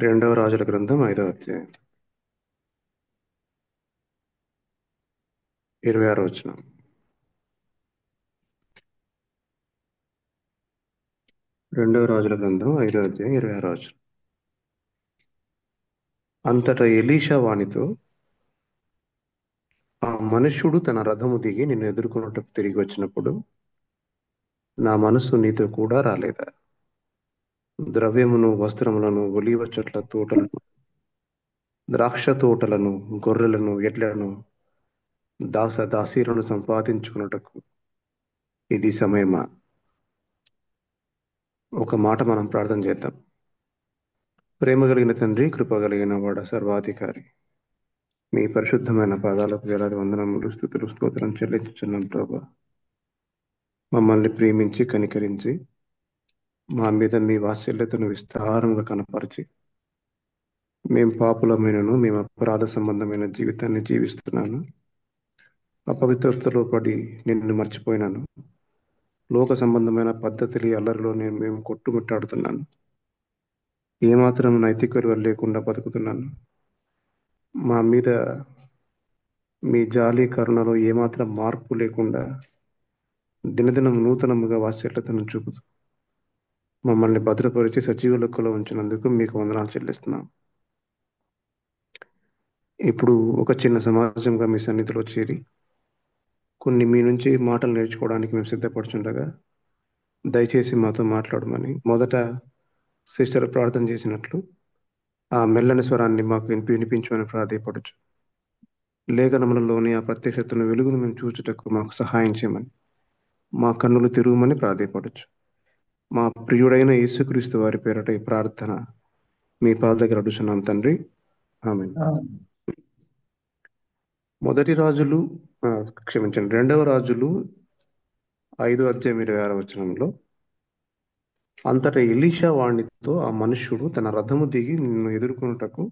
రెండవ రాజుల గ్రంథం 5వ అధ్యాయం 26వ వచనం. రెండవ రాజుల గ్రంథం 5వ అధ్యాయం 26వ వచనం. అంతటా ఎలీషా వానితో, ఆ మనుష్యుడు తన రథము దిగి నిన్ను ఎదుర్కొనుటకు తిరిగి వచ్చినప్పుడు నా మనస్సు నీతో కూడా రాలేదా? ద్రవ్యమును, వస్త్రములను, ఒలీవ చెట్ల తోటలను, ద్రాక్ష తోటలను, గొర్రెలను, ఎడ్లను, దాసీలను సంపాదించుకున్నటకు ఇది సమయమా? ఒక మాట మనం ప్రార్థన చేద్దాం. ప్రేమ కలిగిన తండ్రి, కృప కలిగిన వాడ, సర్వాధికారి, మీ పరిశుద్ధమైన పాదాలకు వేలాది వందనములు, స్తుతులు, స్తోత్రం చెల్లించుచున్నాం ప్రభా. మమ్మల్ని ప్రేమించి కనికరించి మా మీద మీ వాత్సల్యతను విస్తారంగా కనపరిచి, మేము పాపులమైనను, మేము అపరాధ సంబంధమైన జీవితాన్ని జీవిస్తున్నాను, అపవిత్రతలో పడి నిన్ను మర్చిపోయినాను, లోక సంబంధమైన పద్ధతులు అల్లరిలో మేము కొట్టుమిట్టాడుతున్నాను, ఏమాత్రం నైతిక విలువలు లేకుండా బతుకుతున్నాను. మా మీద మీ జాలి కరుణలో ఏమాత్రం మార్పు లేకుండా దినదినం నూతనముగా వాత్సల్యతను చూపుతూ మమ్మల్ని భద్రపరిచి సజీవ లెక్కలో ఉంచినందుకు మీకు వందనాలు చెల్లిస్తున్నాం. ఇప్పుడు ఒక చిన్న సమాజంగా మీ సన్నిధిలో చేరి కొన్ని మీ నుంచి మాటలు నేర్చుకోవడానికి మేము సిద్ధపడుచుండగా దయచేసి మాతో మాట్లాడమని మొదట సిస్టర్ ప్రార్థన చేసినట్లు ఆ మెల్లని స్వరాన్ని మాకు వినిపించమని ప్రాధేయపడచ్చు. లేఖనములలోని ఆ ప్రత్యక్షతను వెలుగును మేము చూచుటకు మాకు సహాయం చేయమని, మా కన్నులు తిరుగుమని ప్రాధేయపడచ్చు. మా ప్రియుడైన యేసుక్రీస్తు వారి పేరట ఈ ప్రార్థన మీ పాద దగ్గర అడుగుతున్నాం తండ్రి, ఆమేన్. రెండవ రాజులు 5వ అధ్యాయం 26వ వచనంలో, అంతటా ఎలీషా వానితో, ఆ మనుష్యుడు తన రథము దిగి నిన్ను ఎదుర్కొనుటకు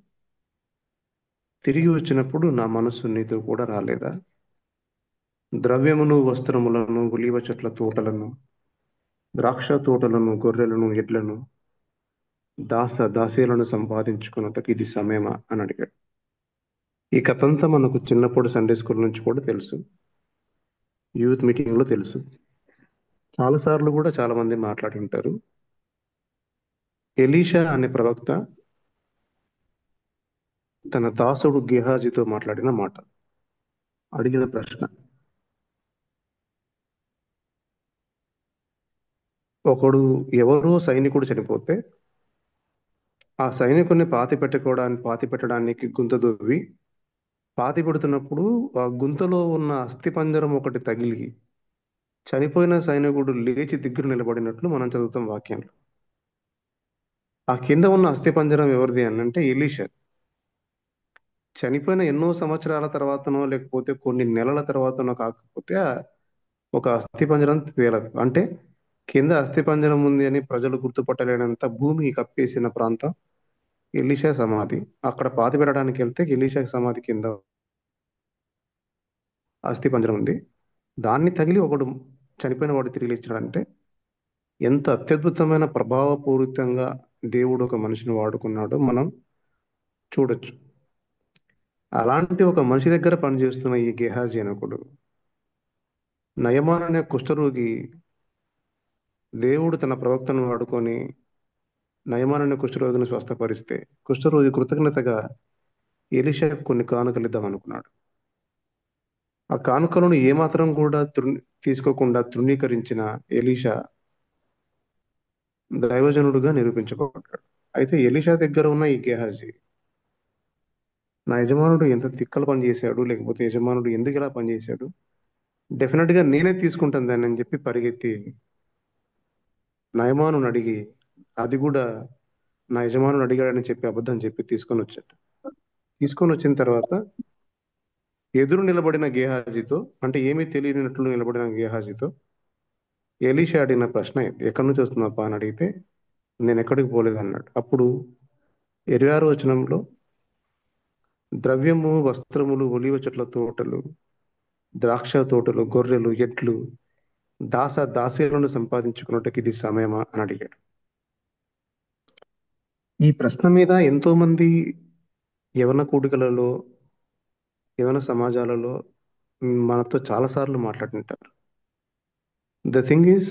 తిరిగి వచ్చినప్పుడు నా మనస్సు నీతో కూడా రాలేదా? ద్రవ్యమును, వస్త్రములను, ఒలీవ చెట్ల తోటలను, ద్రాక్ష తోటలను, గొర్రెలను, ఎడ్లను, దాసీలను సంపాదించుకున్నట్టుకు ఇది సమయమా అని అడిగాడు. ఈ కథంతా మనకు చిన్నప్పుడు సండే స్కూల్ నుంచి కూడా తెలుసు, యూత్ మీటింగ్లో తెలుసు, చాలాసార్లు కూడా చాలా మంది మాట్లాడి ఉంటారు. ఎలీషా అనే ప్రవక్త తన దాసుడు గెహాజీతో మాట్లాడిన మాట, అడిగిన ప్రశ్న. ఒకడు ఎవరో సైనికుడు చనిపోతే ఆ సైనికుడిని పాతి పెట్టడానికి గుంత దొవ్వి పాతి పెడుతున్నప్పుడు ఆ గుంతలో ఉన్న అస్థిపంజరం ఒకటి తగిలి చనిపోయిన సైనికుడు లేచి దిగ్గున నిలబడినట్లు మనం చదువుతాం వాక్యంలో. ఆ కింద ఉన్న అస్థిపంజరం ఎవరిది అని అంటే ఎలీషా. చనిపోయిన ఎన్నో సంవత్సరాల తర్వాతనో లేకపోతే కొన్ని నెలల తర్వాతనో కాకపోతే ఒక అస్థిపంజరం తేలదు. అంటే కింద అస్థిపంజరం ఉంది అని ప్రజలు గుర్తుపట్టలేనంత భూమి కప్పేసిన ప్రాంతం ఎలీషా సమాధి. అక్కడ పాతి పెట్టడానికి వెళ్తే ఎలీషా సమాధి కింద అస్థిపంజరం ఉంది. దాన్ని తగిలి ఒకడు చనిపోయిన వాడు తిరిగి లేచాడంటే ఎంత అత్యద్భుతమైన ప్రభావపూరితంగా దేవుడు ఒక మనిషిని వాడుకున్నాడో మనం చూడొచ్చు. అలాంటి ఒక మనిషి దగ్గర పనిచేస్తున్న ఈ గెహాజీ అనకుడు, నయమాన్ అనే కుష్ఠరోగి, దేవుడు తన ప్రవక్తను వాడుకొని నయమాన్ అనే కుష్ఠరోగిని స్వస్థపరిస్తే కుష్ఠరోగి కృతజ్ఞతగా ఎలీషాకు కొన్ని కానుకలు ఇద్దాం అనుకున్నాడు. ఆ కానుకలను ఏమాత్రం కూడా తీసుకోకుండా తృణీకరించిన ఎలీషా దైవజనుడుగా నిరూపించబడ్డాడు. అయితే ఎలీషా దగ్గర ఉన్న ఈ గెహాజీ, నా యజమానుడు ఎంత తిక్కల పని చేశాడు, లేకపోతే యజమానుడు ఎందుకు ఇలా పనిచేశాడు, డెఫినెట్గా నేనే తీసుకుంటాను దాన్ని అని చెప్పి పరిగెత్తి నయమానుని అడిగి, అది కూడా నా యజమానుడు అడిగాడని చెప్పి అబద్ధం చెప్పి తీసుకొని వచ్చాడు. తీసుకొని వచ్చిన తర్వాత ఎదురు నిలబడిన గేహాజీతో, అంటే ఏమీ తెలియనట్లు నిలబడిన గేహాజీతో ఎలీషా అడిగిన ప్రశ్న ఇది, ఎక్కడి నుంచి వస్తున్నాపా అని అడిగితే నేను ఎక్కడికి పోలేదు అన్నాడు. అప్పుడు 26వ వచనంలో, ద్రవ్యము, వస్త్రములు, ఒలీవ చెట్ల తోటలు, ద్రాక్ష తోటలు, గొర్రెలు, ఎడ్లు, దాసీలను సంపాదించుకున్నట్టుకి ఇది సమయమా అని అడిగాడు. ఈ ప్రశ్న మీద ఎంతో మంది యవన కూడికలలో, యవన సమాజాలలో మనతో చాలా సార్లు మాట్లాడుంటారు. ద థింగ్ ఈస్,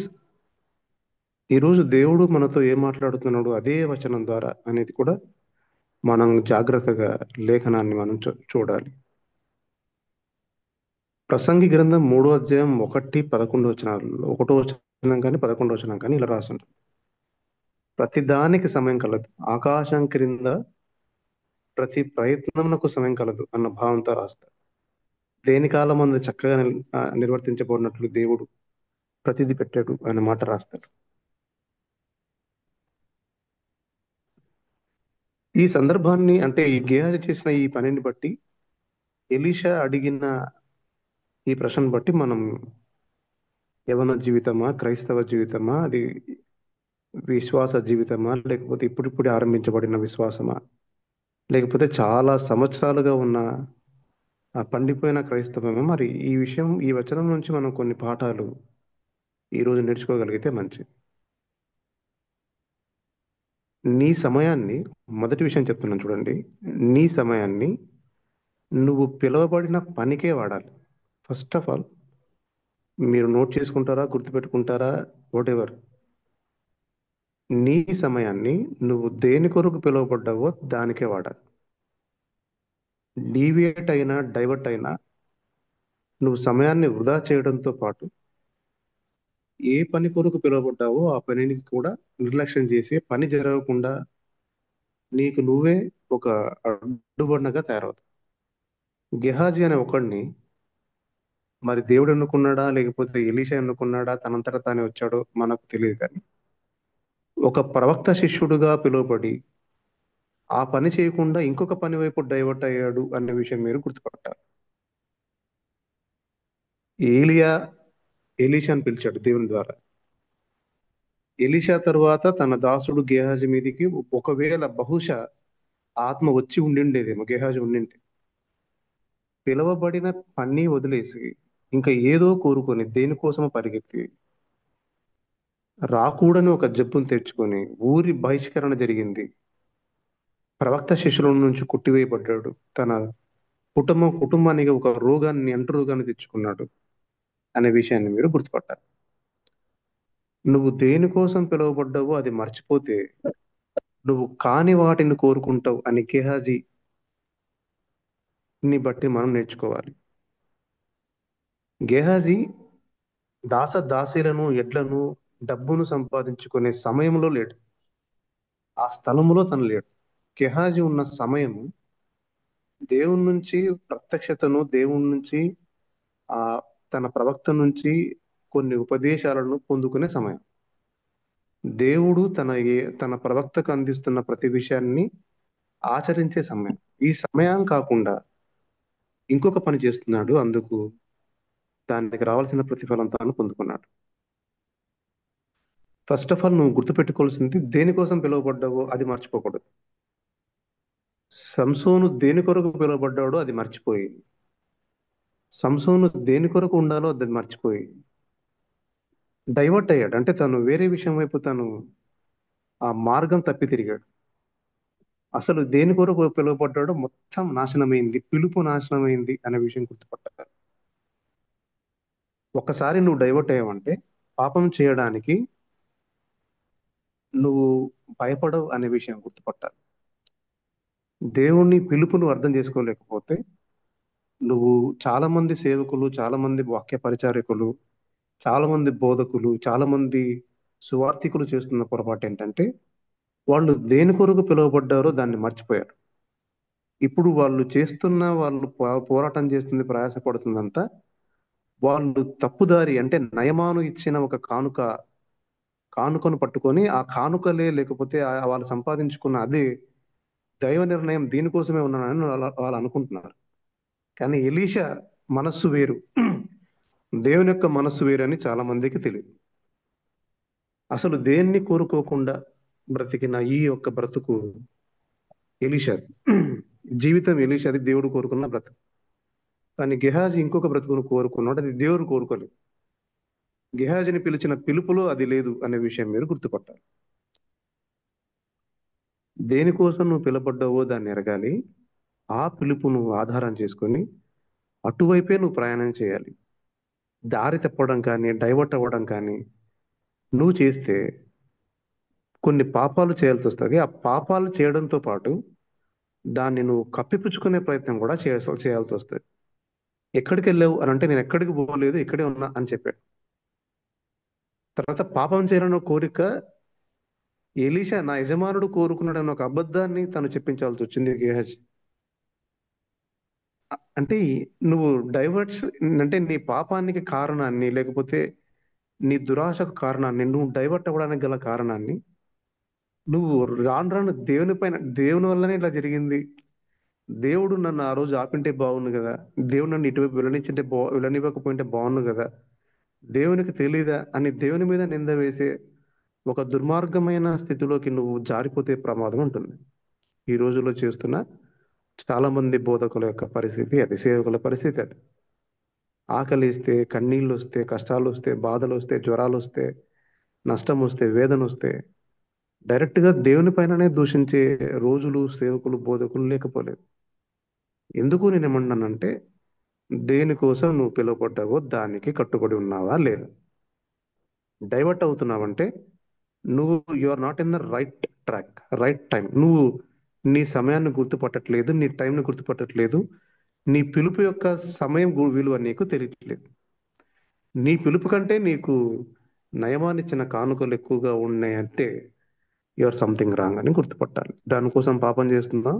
ఈరోజు దేవుడు మనతో ఏం మాట్లాడుతున్నాడు అదే వచనం ద్వారా అనేది కూడా మనం జాగ్రత్తగా లేఖనాన్ని మనం చూడాలి. ప్రసంగి గ్రంథం 3వ అధ్యాయం 1-11 వచనాలలో, 1వ వచనం కానీ 11వ వచనం కానీ ఇలా రాసింది: ప్రతి దానికి సమయం కలదు, ఆకాశం క్రింద ప్రతి ప్రయత్నమునకు సమయం కలదు అన్న భావంతో రాస్తారు. దేని కాలం అందు చక్కగా నిర్వర్తించబడినట్లు దేవుడు ప్రతిదీ పెట్టాడు అనే మాట రాస్తారు. ఈ సందర్భాన్ని, అంటే ఈ గేహాజీ చేసిన ఈ పనిని బట్టి, ఎలీషా అడిగిన ఈ ప్రశ్నను బట్టి మనం యవన జీవితమా, క్రైస్తవ జీవితమా, అది విశ్వాస జీవితమా, లేకపోతే ఇప్పుడిప్పుడే ఆరంభించబడిన విశ్వాసమా, లేకపోతే చాలా సంవత్సరాలుగా ఉన్న ఆ పండిపోయిన క్రైస్తవమా, మరి ఈ విషయం, ఈ వచనం నుంచి మనం కొన్ని పాఠాలు ఈరోజు నేర్చుకోగలిగితే మంచిది. నీ సమయాన్ని, మొదటి విషయం చెప్తున్నాను చూడండి, నీ సమయాన్ని నువ్వు పిలువబడిన పనికే వాడాలి. ఫస్ట్ ఆఫ్ ఆల్, మీరు నోట్ చేసుకుంటారా, గుర్తుపెట్టుకుంటారా, వాట్ ఎవర్, నీ సమయాన్ని నువ్వు దేని కొరకు పిలువబడ్డావో దానికే వాడాలి. డీవియేట్ అయినా, డైవర్ట్ అయినా, నువ్వు సమయాన్ని వృధా చేయడంతో పాటు ఏ పని కొరకు పిలువబడ్డావో ఆ పనిని కూడా నిర్లక్ష్యం చేసి పని జరగకుండా నీకు నువ్వే ఒక అడ్డుబండగా తయారవుతావు. గెహాజీ అనే ఒకడిని మరి దేవుడు ఎన్నుకున్నాడా, లేకపోతే ఎలీషా ఎన్నుకున్నాడా, తనంతట తానే వచ్చాడో మనకు తెలియదు, కానీ ఒక ప్రవక్త శిష్యుడుగా పిలువబడి ఆ పని చేయకుండా ఇంకొక పని వైపు డైవర్ట్ అయ్యాడు అనే విషయం మీరు గుర్తుపట్టాలి. ఏలియా ఎలీషాని పిలిచాడు దేవుని ద్వారా. ఎలీషా తరువాత తన దాసుడు గేహాజీ మీదికి ఒకవేళ బహుశా ఆత్మ వచ్చి ఉండిండేదేమో, గేహాజీ ఉండింటే, పిలువబడిన పని వదిలేసి ఇంకా ఏదో కోరుకొని దేనికోసమో పరిగెత్తి రాకూడని ఒక జబ్బును తెచ్చుకొని ఊరి బహిష్కరణ జరిగింది, ప్రవక్త శిష్యుల నుంచి కొట్టివేయబడ్డాడు, తన కుటుంబానికి ఒక రోగాన్ని, అంటు రోగాన్ని తెచ్చుకున్నాడు అనే విషయాన్ని మీరు గుర్తుపట్టాలి. నువ్వు దేనికోసం పిలువబడ్డావో అది మర్చిపోతే నువ్వు కాని వాటిని కోరుకుంటావు అని గేహాజీ ని బట్టి మనం నేర్చుకోవాలి. గేహాజీ దాసీలను, ఎడ్లను, డబ్బును సంపాదించుకునే సమయంలో లేడు, ఆ స్థలములో తను లేడు. గెహాజీ ఉన్న సమయం దేవుని నుంచి ప్రత్యక్షతను, దేవుని నుంచి ఆ తన ప్రవక్త నుంచి కొన్ని ఉపదేశాలను పొందుకునే సమయం. దేవుడు తన ప్రవక్తకు అందిస్తున్న ప్రతి విషయాన్ని ఆచరించే సమయం. ఈ సమయం కాకుండా ఇంకొక పని చేస్తున్నాడు, అందుకు దానికి రావాల్సిన ప్రతిఫలం తాను పొందుకున్నాడు. ఫస్ట్ ఆఫ్ ఆల్, నువ్వు గుర్తుపెట్టుకోవాల్సింది, దేనికోసం పిలువబడ్డావో అది మర్చిపోకూడదు. సంసోను దేని కొరకు పిలువబడ్డాడో అది మర్చిపోయి, సంసోను దేని కొరకు ఉండాలో అది మర్చిపోయి డైవర్ట్ అయ్యాడు. అంటే తను వేరే విషయం వైపు తను ఆ మార్గం తప్పి తిరిగాడు. అసలు దేని కొరకు పిలువబడ్డాడో మొత్తం నాశనమైంది, పిలుపు నాశనమైంది అనే విషయం గుర్తుపట్టాలి. ఒక్కసారి నువ్వు డైవర్ట్ అయ్యావంటే పాపం చేయడానికి నువ్వు భయపడవు అనే విషయం గుర్తుపట్టాలి. దేవుని పిలుపును అర్థం చేసుకోలేకపోతే నువ్వు, చాలా మంది సేవకులు, చాలా మంది వాక్య పరిచారకులు, చాలా మంది బోధకులు, చాలా మంది సువార్థికులు చేస్తున్న పొరపాటు ఏంటంటే, వాళ్ళు దేని కొరకు పిలువబడ్డారో దాన్ని మర్చిపోయారు. ఇప్పుడు వాళ్ళు పోరాటం చేస్తుంది, ప్రయాసపడుతుందంతా వాళ్ళు తప్పుదారి, అంటే నయమాను ఇచ్చిన ఒక కానుకను పట్టుకొని ఆ కానుకలే, లేకపోతే వాళ్ళు సంపాదించుకున్న అదే దైవ నిర్ణయం, దీనికోసమే ఉన్నానని వాళ్ళు అనుకుంటున్నారు. కానీ ఎలీషా మనస్సు వేరు, దేవుని యొక్క మనస్సు వేరు అని చాలా మందికి తెలియదు. అసలు దేన్ని కోరుకోకుండా బ్రతికిన ఈ యొక్క బ్రతుకు ఎలీషాది. జీవితం ఎలీషాది, దేవుడు కోరుకున్న బ్రతుకు. కానీ గెహాజీ ఇంకొక బ్రతుకును కోరుకున్నాడు, అది దేవుడు కోరుకోలేదు. గెహాజీని పిలిచిన పిలుపులో అది లేదు అనే విషయం మీరు గుర్తుపట్టాలి. దేనికోసం నువ్వు పిలబడ్డావో దాన్ని ఎరగాలి. ఆ పిలుపు నువ్వు ఆధారం చేసుకొని అటువైపే నువ్వు ప్రయాణం చేయాలి. దారి తప్పడం కానీ, డైవర్ట్ అవ్వడం కానీ నువ్వు చేస్తే కొన్ని పాపాలు చేయాల్సి వస్తుంది. ఆ పాపాలు చేయడంతో పాటు దాన్ని నువ్వు కప్పిపుచ్చుకునే ప్రయత్నం కూడా చేయాల్సి వస్తుంది. ఎక్కడికి వెళ్ళావు అని అంటే, నేను ఎక్కడికి పోలేదు, ఇక్కడే ఉన్నా అని చెప్పాడు. తర్వాత పాపం చేయాలన్న కోరిక, ఎలీషా నా యజమానుడు కోరుకున్నాడన్న ఒక అబద్ధాన్ని తను చెప్పించాల్సి వచ్చింది గేహజీ. అంటే నువ్వు డైవర్ట్స్, అంటే నీ పాపానికి కారణాన్ని, లేకపోతే నీ దురాశకు కారణాన్ని, నువ్వు డైవర్ట్ అవ్వడానికి గల కారణాన్ని నువ్వు రాను రాను దేవుని పైన, దేవుని వల్లనే ఇలా జరిగింది, దేవుడు నన్ను ఆ రోజు ఆపింటే బాగుండు కదా, దేవుడు నన్ను ఇటువైపు వెళ్ళనివ్వకపోయింటే బాగుండు కదా, దేవునికి తెలీదా అని దేవుని మీద నింద వేసే ఒక దుర్మార్గమైన స్థితిలోకి నువ్వు జారిపోతే ప్రమాదం ఉంటుంది. ఈ రోజుల్లో చేస్తున్న చాలా మంది బోధకుల యొక్క పరిస్థితి అది, సేవకుల పరిస్థితి అది. ఆకలిస్తే, కన్నీళ్ళు వస్తే, కష్టాలు వస్తే, బాధలు వస్తే, జ్వరాలు వస్తే, నష్టం వస్తే, వేదన వస్తే డైరెక్ట్ గా దేవుని పైననే దూషించే రోజులు సేవకులు బోధకులు లేకపోలేదు. ఎందుకు నేను ఏమన్నానంటే, దేనికోసం నువ్వు పిలువబడ్డావో దానికి కట్టుబడి ఉన్నావా లేదా. డైవర్ట్ అవుతున్నావంటే నువ్వు you are not in the right track, right time. నువ్వు నీ సమయాన్ని గుర్తుపట్టట్లేదు, నీ టైంని గుర్తుపట్టట్లేదు, నీ పిలుపు యొక్క సమయం విలువ నీకు తెలియట్లేదు. నీ పిలుపు కంటే నీకు నయమాన్నిచ్చిన కానుకలు ఎక్కువగా ఉన్నాయంటే యువర్ సంథింగ్ రాంగ్ అని గుర్తుపట్టాలి. దానికోసం పాపం చేస్తున్నా,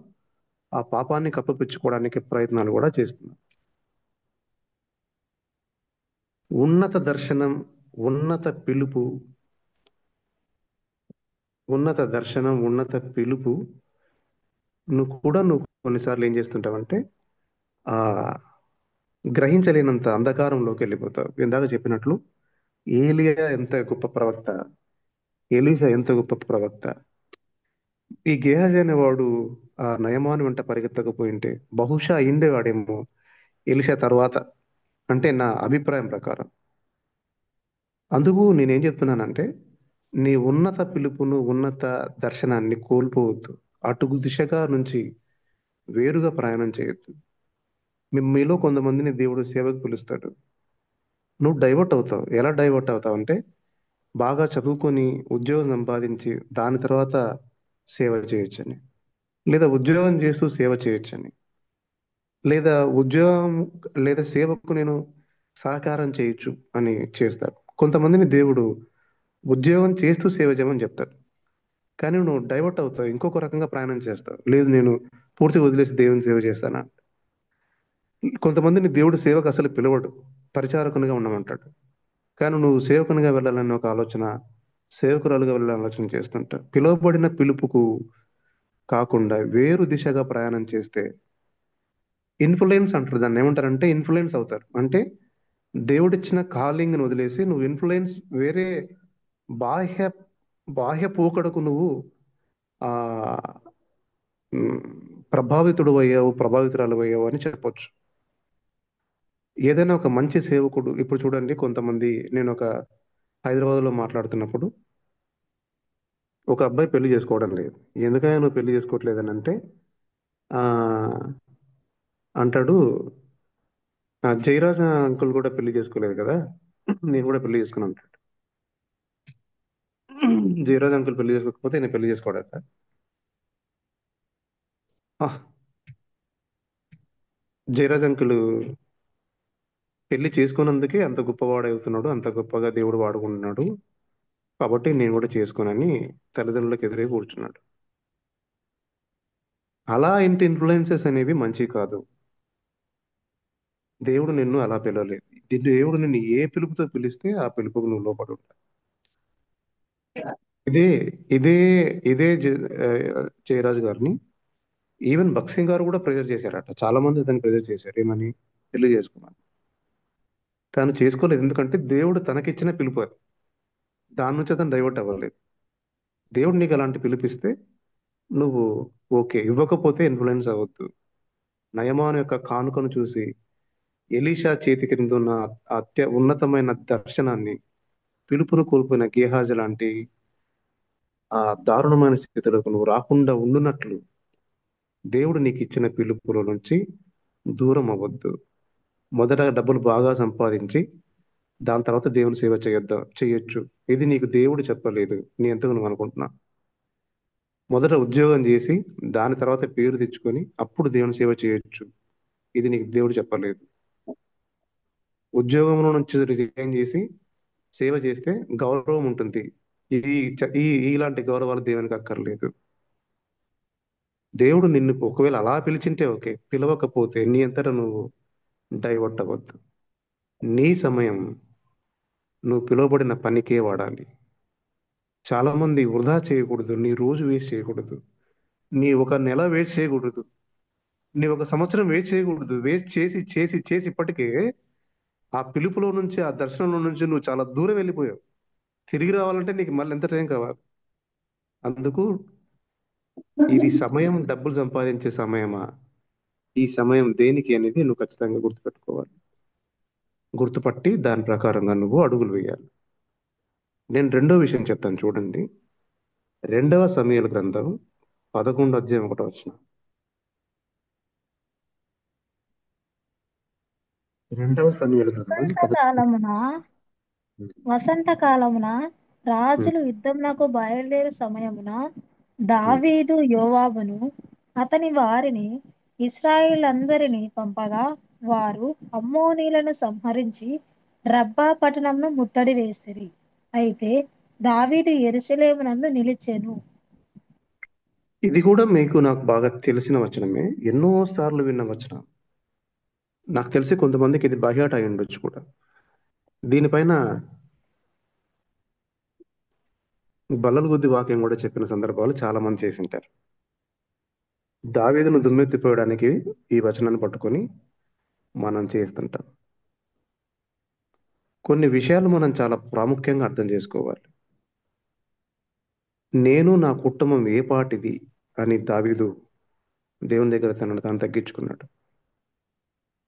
ఆ పాపాన్ని కప్పిపుచ్చుకోవడానికి ప్రయత్నాలు కూడా చేస్తున్నా. ఉన్నత దర్శనం, ఉన్నత పిలుపు, ఉన్నత దర్శనం, ఉన్నత పిలుపు నువ్వు కొన్నిసార్లు ఏం చేస్తుంటావంటే ఆ గ్రహించలేనంత అంధకారంలోకి వెళ్ళిపోతావు. ఇందాక చెప్పినట్లు ఏలియా ఎంత గొప్ప ప్రవక్త, ఎలీషా ఎంత గొప్ప ప్రవక్త. ఈ గేహజీ అనేవాడు ఆ నయమాను వెంట పరిగెత్తకపోయింటే బహుశా అయిండేవాడేమో ఎలీషా తర్వాత, అంటే నా అభిప్రాయం ప్రకారం. అందుకు నేనేం చెప్తున్నానంటే, నీ ఉన్నత పిలుపును, ఉన్నత దర్శనాన్ని కోల్పోవద్దు. అటు దిశగా నుంచి వేరుగా ప్రయాణం చేయొద్దు. మీలో కొంతమందిని దేవుడు సేవకు పిలుస్తాడు, నువ్వు డైవర్ట్ అవుతావు. ఎలా డైవర్ట్ అవుతావు అంటే, బాగా చదువుకొని ఉద్యోగం సంపాదించి దాని తర్వాత సేవ చేయొచ్చని, లేదా ఉద్యోగం చేస్తూ సేవ చేయొచ్చని, లేదా ఉద్యోగం లేదా సేవకు నేను సహకారం చేయొచ్చు అని చేస్తాడు. కొంతమందిని దేవుడు ఉద్యోగం చేస్తూ సేవ చేయమని చెప్తాడు. కానీ నువ్వు డైవర్ట్ అవుతావు, ఇంకొక రకంగా ప్రయాణం చేస్తావు. లేదు నేను పూర్తిగా వదిలేసి దేవుని సేవ చేస్తానా. కొంతమందిని దేవుడు సేవకు అసలు పిలవడు, పరిచారకునిగా ఉండమంటాడు. కానీ నువ్వు సేవకునిగా వెళ్ళాలని ఒక ఆలోచన, సేవకురాలుగా వెళ్ళాలని ఆలోచన చేస్తుంటావు. పిలువబడిన పిలుపుకు కాకుండా వేరు దిశగా ప్రయాణం చేస్తే ఇన్ఫ్లుయెన్స్ అంటారు. దాన్ని ఏమంటారంటే ఇన్ఫ్లుయెన్స్ అవుతారు. అంటే దేవుడిచ్చిన కాలింగ్ని వదిలేసి నువ్వు ఇన్ఫ్లుయెన్స్, వేరే బాహ్య బాహ్య పోకడకు నువ్వు ఆ మ్, ప్రభావితురాలు అయ్యావు అని చెప్పొచ్చు. ఏదైనా ఒక మంచి సేవకుడు, ఇప్పుడు చూడండి కొంతమంది, నేను ఒక హైదరాబాద్లో మాట్లాడుతున్నప్పుడు ఒక అబ్బాయి పెళ్లి చేసుకోవడం లేదు. ఎందుకని నువ్వు పెళ్లి చేసుకోవట్లేదని అంటే ఆ అంటాడు, జయరాజ్ అంకుల్ కూడా పెళ్లి చేసుకోలేదు కదా, నేను కూడా పెళ్లి చేసుకుని అంటాడు. జయరాజ్ అంకుల్ పెళ్లి చేసుకోకపోతే నేను పెళ్లి చేసుకోవడట. ఆ, జయరాజ్ అంకుల్ పెళ్లి చేసుకున్నందుకే అంత గొప్పవాడవుతున్నాడు, అంత గొప్పగా దేవుడు వాడుకుంటున్నాడు, కాబట్టి నేను కూడా చేసుకోనని తల్లిదండ్రులకు ఎదురే కూర్చున్నాడు. అలా ఇంటి ఇన్ఫ్లుయెన్సెస్ అనేవి మంచి కాదు. దేవుడు నిన్ను అలా పిలవలేదు. దేవుడు నిన్ను ఏ పిలుపుతో పిలిస్తే ఆ పిలుపుకు నువ్వు లోపడు ఉండాలి. ఇదే ఇదే ఇదే జయరాజు గారిని ఈవెన్ భక్సింగ్ గారు కూడా ప్రెజర్ చేశారట. చాలా మంది అతన్ని ప్రెజర్ చేశారు, ఏమని, పెళ్లి చేసుకున్నాను. తను చేసుకోలేదు, ఎందుకంటే దేవుడు తనకిచ్చిన పిలుపు అది. దాని నుంచి అతను డైవర్ట్ అవ్వలేదు. దేవుడు నీకు అలాంటి పిలిపిస్తే నువ్వు ఓకే, ఇవ్వకపోతే ఇన్ఫ్లుయెన్స్ అవ్వద్దు. నయమాను యొక్క కానుకను చూసి ఎలీషా చేతి కింద ఉన్న ఉన్నతమైన దర్శనాన్ని, పిలుపును కోల్పోయిన గేహాజీ లాంటి ఆ దారుణమైన స్థితిలోకి నువ్వు రాకుండా ఉండునట్లు దేవుడు నీకు ఇచ్చిన పిలుపుల నుంచి దూరం అవ్వద్దు. మొదట డబ్బులు బాగా సంపాదించి దాని తర్వాత దేవుని సేవ చేయొచ్చు. ఇది నీకు దేవుడు చెప్పలేదు, నీ ఎంతకు నువ్వు అనుకుంటున్నా. మొదట ఉద్యోగం చేసి దాని తర్వాత పేరు తెచ్చుకొని అప్పుడు దేవుని సేవ చేయొచ్చు. ఇది నీకు దేవుడు చెప్పలేదు. ఉద్యోగంలో నుంచి రిజైన్ చేసి సేవ చేస్తే గౌరవం ఉంటుంది. ఇది ఇలాంటి గౌరవాలు దేవునికి అక్కర్లేదు. దేవుడు నిన్ను ఒకవేళ అలా పిలిచింటే ఓకే, పిలవకపోతే నీ అంతటా నువ్వు డైవర్ట్ అవ్వద్దు. నీ సమయం నువ్వు పిలువబడిన పనికే వాడాలి. చాలా మంది వృధా చేయకూడదు, నీ రోజు వేస్ట్ చేయకూడదు, నీ ఒక నెల వేస్ట్ చేయకూడదు, నీ ఒక సంవత్సరం వేస్ట్ చేయకూడదు. వేస్ట్ చేసి చేసి చేసి ఇప్పటికే ఆ పిలుపులో నుంచి, ఆ దర్శనంలో నుంచి నువ్వు చాలా దూరం వెళ్ళిపోయావు. తిరిగి రావాలంటే నీకు మళ్ళీ ఎంత టైం కావాలి? అందుకు ఇది సమయం డబ్బులు సంపాదించే సమయమా, ఈ సమయం దేనికి అనేది నువ్వు ఖచ్చితంగా గుర్తుపెట్టుకోవాలి. గుర్తుపట్టి దాని ప్రకారంగా నువ్వు అడుగులు వేయాలి. నేను రెండో విషయం చెప్తాను చూడండి. 2వ సమూయేలు గ్రంథం 11 అధ్యాయం 1 వచనం. 2వ సమూయేలు గ్రంథం వసంతకాలమున వసంతకాలమున ఉమ్. రాజులు యుద్ధమునకు బయలుదేరు సమయమున ఉమ్. దావీదు యోవాబును అతని వారిని ఇశ్రాయేలందరినీ పంపగా వారు అమ్మోనీలను సంహరించి రబ్బా పట్టణంను ముట్టడి వేసిరి. అయితే దావీదు యెరూషలేమునందు నిలిచెను. ఇది కూడా మీకు నాకు బాగా తెలిసిన వచనమే, ఎన్నో సార్లు విన్న వచనం. నాకు తెలిసి కొంతమందికి ఇది బహియాట అయి ఉండొచ్చు కూడా. దీనిపైన బల్లలు గుద్ది వాక్యం కూడా చెప్పిన సందర్భాలు చాలా మంది చేసింటారు. దావీదును దుమ్మెత్తిపోయడానికి ఈ వచనాన్ని పట్టుకొని మనం చేస్తుంటాం. కొన్ని విషయాలు మనం చాలా ప్రాముఖ్యంగా అర్థం చేసుకోవాలి. నేను నా కుటుంబం ఏ పాటిది అని దావీదు దేవుని దగ్గర తనను తాను తగ్గించుకున్నాడు.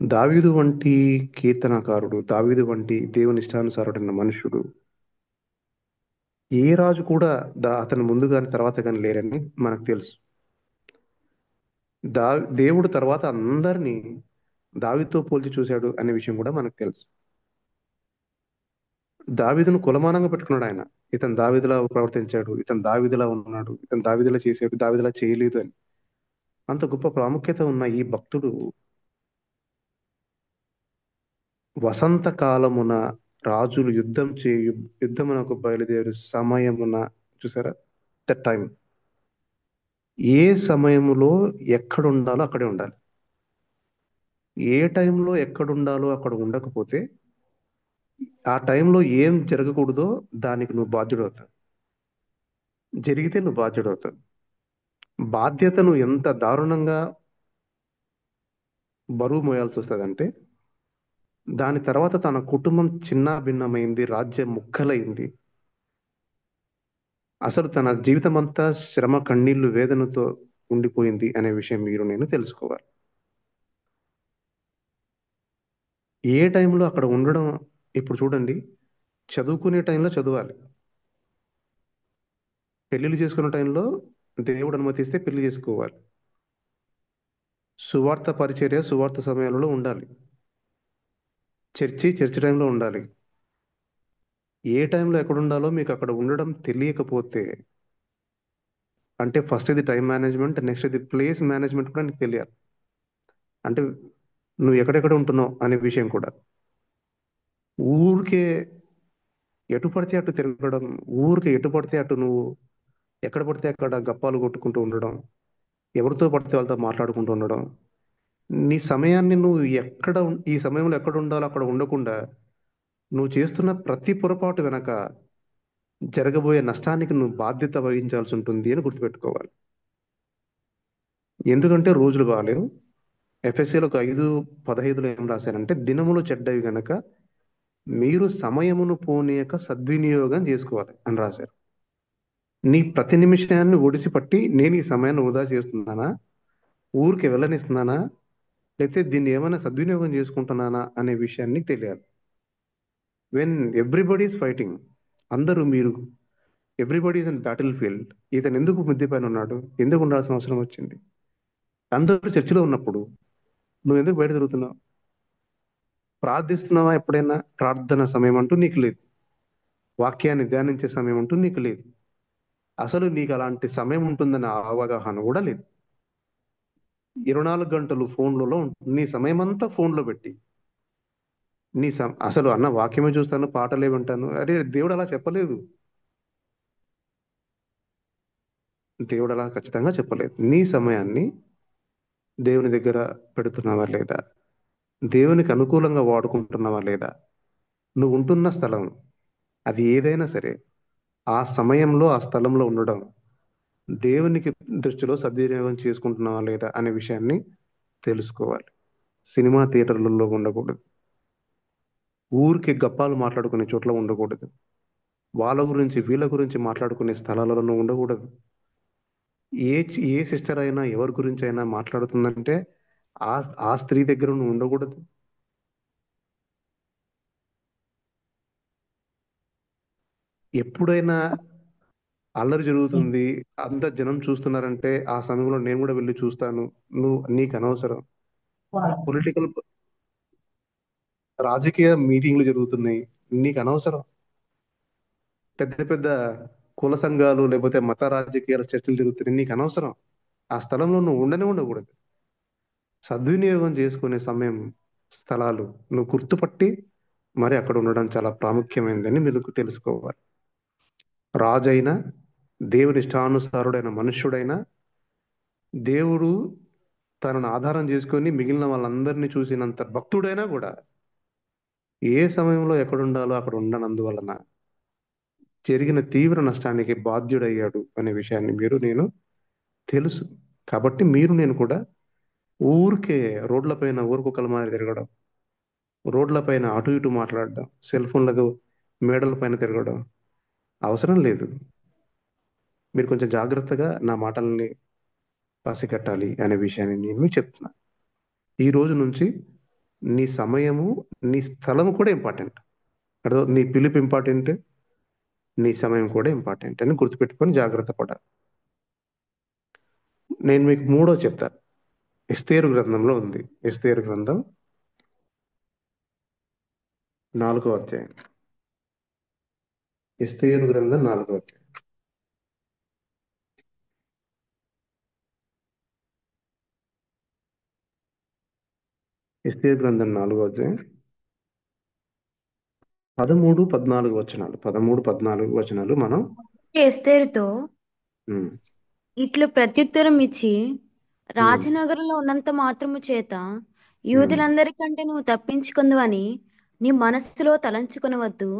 దావీదు వంటి కీర్తనకారుడు, దావీదు వంటి దేవుని ఇష్టానుసారుడైన మనుషుడు ఏ రాజు కూడా అతని ముందు కానీ తర్వాత కానీ లేరని మనకు తెలుసు. దా దేవుడు తర్వాత అందరినీ దావీదుతో పోల్చి చూశాడు అనే విషయం కూడా మనకు తెలుసు. దావీదును కులమానంగా పెట్టుకున్నాడు ఆయన. ఇతను దావీదులా ప్రవర్తించాడు, ఇతను దావీదులా ఉన్నాడు, ఇతను దావీదులా చేశాడు, దావీదులా చేయలేదు అని. అంత గొప్ప ప్రాముఖ్యత ఉన్న ఈ భక్తుడు వసంతకాలమున రాజులు యుద్ధమునకు బయలుదేరు సమయమున, చూసారా, ద టైం, ఏ సమయములో ఎక్కడ ఉండాలో అక్కడే ఉండాలి. ఏ టైంలో ఎక్కడ ఉండాలో అక్కడ ఉండకపోతే ఆ టైంలో ఏం జరగకూడదో దానికి నువ్వు బాధ్యుడవుతావు. జరిగితే నువ్వు బాధ్యుడవుతావు. బాధ్యతను ఎంత దారుణంగా బరువు మోయాల్సి వస్తుందంటే, దాని తర్వాత తన కుటుంబం చిన్న భిన్నమైంది, రాజ్యం ముక్కలైంది, అసలు తన జీవితం అంతా శ్రమ, కన్నీళ్లు, వేదనతో ఉండిపోయింది అనే విషయం మీరు నేను తెలుసుకోవాలి. ఏ టైంలో అక్కడ ఉండడం. ఇప్పుడు చూడండి, చదువుకునే టైంలో చదవాలి, పెళ్లిళ్ళు చేసుకునే టైంలో దేవుడు అనుమతిస్తే పెళ్లి చేసుకోవాలి, సువార్త పరిచర్య సువార్త సమయాలలో ఉండాలి, చర్చి టైంలో ఉండాలి. ఏ టైంలో ఎక్కడ ఉండాలో మీకు అక్కడ ఉండడం తెలియకపోతే, అంటే ఫస్ట్ ఇది టైం మేనేజ్మెంట్, నెక్స్ట్ ఇది ప్లేస్ మేనేజ్మెంట్ కూడా నీకు తెలియాలి. అంటే నువ్వు ఎక్కడెక్కడ ఉంటున్నావు అనే విషయం కూడా. ఊరికే ఎటు పడితే అటు తిరగడం, ఊరికే ఎటు పడితే అటు నువ్వు ఎక్కడ పడితే అక్కడ గప్పాలు కొట్టుకుంటూ ఉండడం, ఎవరితో పడితే వాళ్ళతో మాట్లాడుకుంటూ ఉండడం, నీ సమయాన్ని నువ్వు ఈ సమయంలో ఎక్కడ ఉండాలో అక్కడ ఉండకుండా నువ్వు చేస్తున్న ప్రతి పొరపాటు వెనక జరగబోయే నష్టానికి నువ్వు బాధ్యత వహించాల్సి ఉంటుంది అని గుర్తుపెట్టుకోవాలి. ఎందుకంటే రోజులు బాగాలేవు. ఎఫ్ఎస్సీలకు 5:15 ఏం రాశారంటే, దినములు చెడ్డవి గనక మీరు సమయమును పోనీయక సద్వినియోగం చేసుకోవాలి అని రాశారు. నీ ప్రతి నిమిషాన్ని ఒడిసి పట్టి నేను ఈ సమయాన్ని వృధా చేస్తున్నానా, ఊరికి వెళ్ళనిస్తున్నానా, లేకపోతే దీన్ని ఏమైనా సద్వినియోగం చేసుకుంటున్నానా అనే విషయాన్ని తెలియాలి. వెన్ ఎవ్రీబడి ఈస్ ఫైటింగ్, అందరూ మీరు everybody is in battle field. ఇతను ఎందుకు మిద్దె పైన ఉన్నాడు? ఎందుకు ఉండాల్సిన అవసరం వచ్చింది? అందరూ చర్చిలో ఉన్నప్పుడు నువ్వు ఎందుకు బయట తిరుగుతున్నావు? ప్రార్థిస్తున్నావా? ఎప్పుడైనా ప్రార్థన సమయం అంటూ నీకు లేదు. వాక్యాన్ని ధ్యానించే సమయం అంటూ నీకు లేదు. అసలు నీకు అలాంటి సమయం ఉంటుందన్న అవగాహన కూడా లేదు. 24 గంటలు ఫోన్లలో ఉంటుంది. నీ సమయం అంతా ఫోన్లో పెట్టి అసలు అన్న వాక్యమే చూస్తాను, పాటలే వింటాను. అరే, దేవుడు అలా చెప్పలేదు. దేవుడు అలా ఖచ్చితంగా చెప్పలేదు. నీ సమయాన్ని దేవుని దగ్గర పెడుతున్నావా లేదా? దేవునికి అనుకూలంగా వాడుకుంటున్నావా లేదా? నువ్వు ఉంటున్న స్థలం అది ఏదైనా సరే, ఆ సమయంలో ఆ స్థలంలో ఉండడం దేవునికి దృష్టిలో సద్వినియోగం చేసుకుంటున్నావా లేదా అనే విషయాన్ని తెలుసుకోవాలి. సినిమా థియేటర్లలో ఉండకూడదు. ఊరికి గప్పాలు మాట్లాడుకునే చోట్ల ఉండకూడదు. వాళ్ళ గురించి వీళ్ళ గురించి మాట్లాడుకునే స్థలాలలో ఉండకూడదు. ఏ సిస్టర్ అయినా ఎవరి గురించి అయినా మాట్లాడుతుందంటే ఆ ఆ స్త్రీ దగ్గర నువ్వు ఉండకూడదు. ఎప్పుడైనా అల్లరి జరుగుతుంది, అంత జనం చూస్తున్నారంటే ఆ సమయంలో నేను కూడా వెళ్ళి చూస్తాను. నీకు అనవసరం. పొలిటికల్ రాజకీయ మీటింగ్లు జరుగుతున్నాయి, నీకు అనవసరం. పెద్ద పెద్ద కుల సంఘాలు లేకపోతే మత రాజకీయాల చర్చలు జరుగుతున్నాయి, నీకు అనవసరం. ఆ స్థలంలో నువ్వు ఉండకూడదు. సద్వినియోగం చేసుకునే సమయం, స్థలాలు నువ్వు గుర్తుపట్టి మరి అక్కడ ఉండడం చాలా ప్రాముఖ్యమైనదని మీరు తెలుసుకోవాలి. రాజైనా, దేవుని ఇష్టానుసారుడైన మనుష్యుడైనా, దేవుడు తనను ఆధారం చేసుకొని మిగిలిన వాళ్ళందరినీ చూసినంత భక్తుడైనా కూడా ఏ సమయంలో ఎక్కడుండాలో అక్కడ ఉండనందువలన జరిగిన తీవ్ర నష్టానికి బాధ్యుడయ్యాడు అనే విషయాన్ని నేను తెలుసు. కాబట్టి నేను కూడా ఊరికే రోడ్లపైన ఊరుకొకల మాదిరి తిరగడం, రోడ్లపైన అటు ఇటు మాట్లాడడం, సెల్ ఫోన్లకు మేడల పైన తిరగడం అవసరం లేదు. మీరు కొంచెం జాగ్రత్తగా నా మాటల్ని పసిగట్టాలి అనే విషయాన్ని నేను చెప్తున్నా. ఈ రోజు నుంచి నీ సమయము, నీ స్థలము కూడా ఇంపార్టెంట్. నీ పిలుపు ఇంపార్టెంట్, నీ సమయం కూడా ఇంపార్టెంట్ అని గుర్తుపెట్టుకొని జాగ్రత్త పడాలి. నేను మీకు మూడో చెప్తాను. ఎస్తేరు గ్రంథంలో ఉంది. ఎస్తేరు గ్రంథం 4వ అధ్యాయం. ఎస్తేరు గ్రంథం 4వ అధ్యాయం. ఎస్తేరు గ్రంథం 4వ అధ్యాయం 13, 14 వచనాలు మనం ఎస్తేరుతో ఉమ్, ఇట్లు ప్రత్యుత్తరం ఇచ్చి, ఉమ్, రాజనగరంలో ఉన్నంత మాత్రము చేత ఉమ్. యూదులందరికంటే నువ్వు తప్పించుకుందువని నీ మనస్సులో తలంచుకొనవద్దు.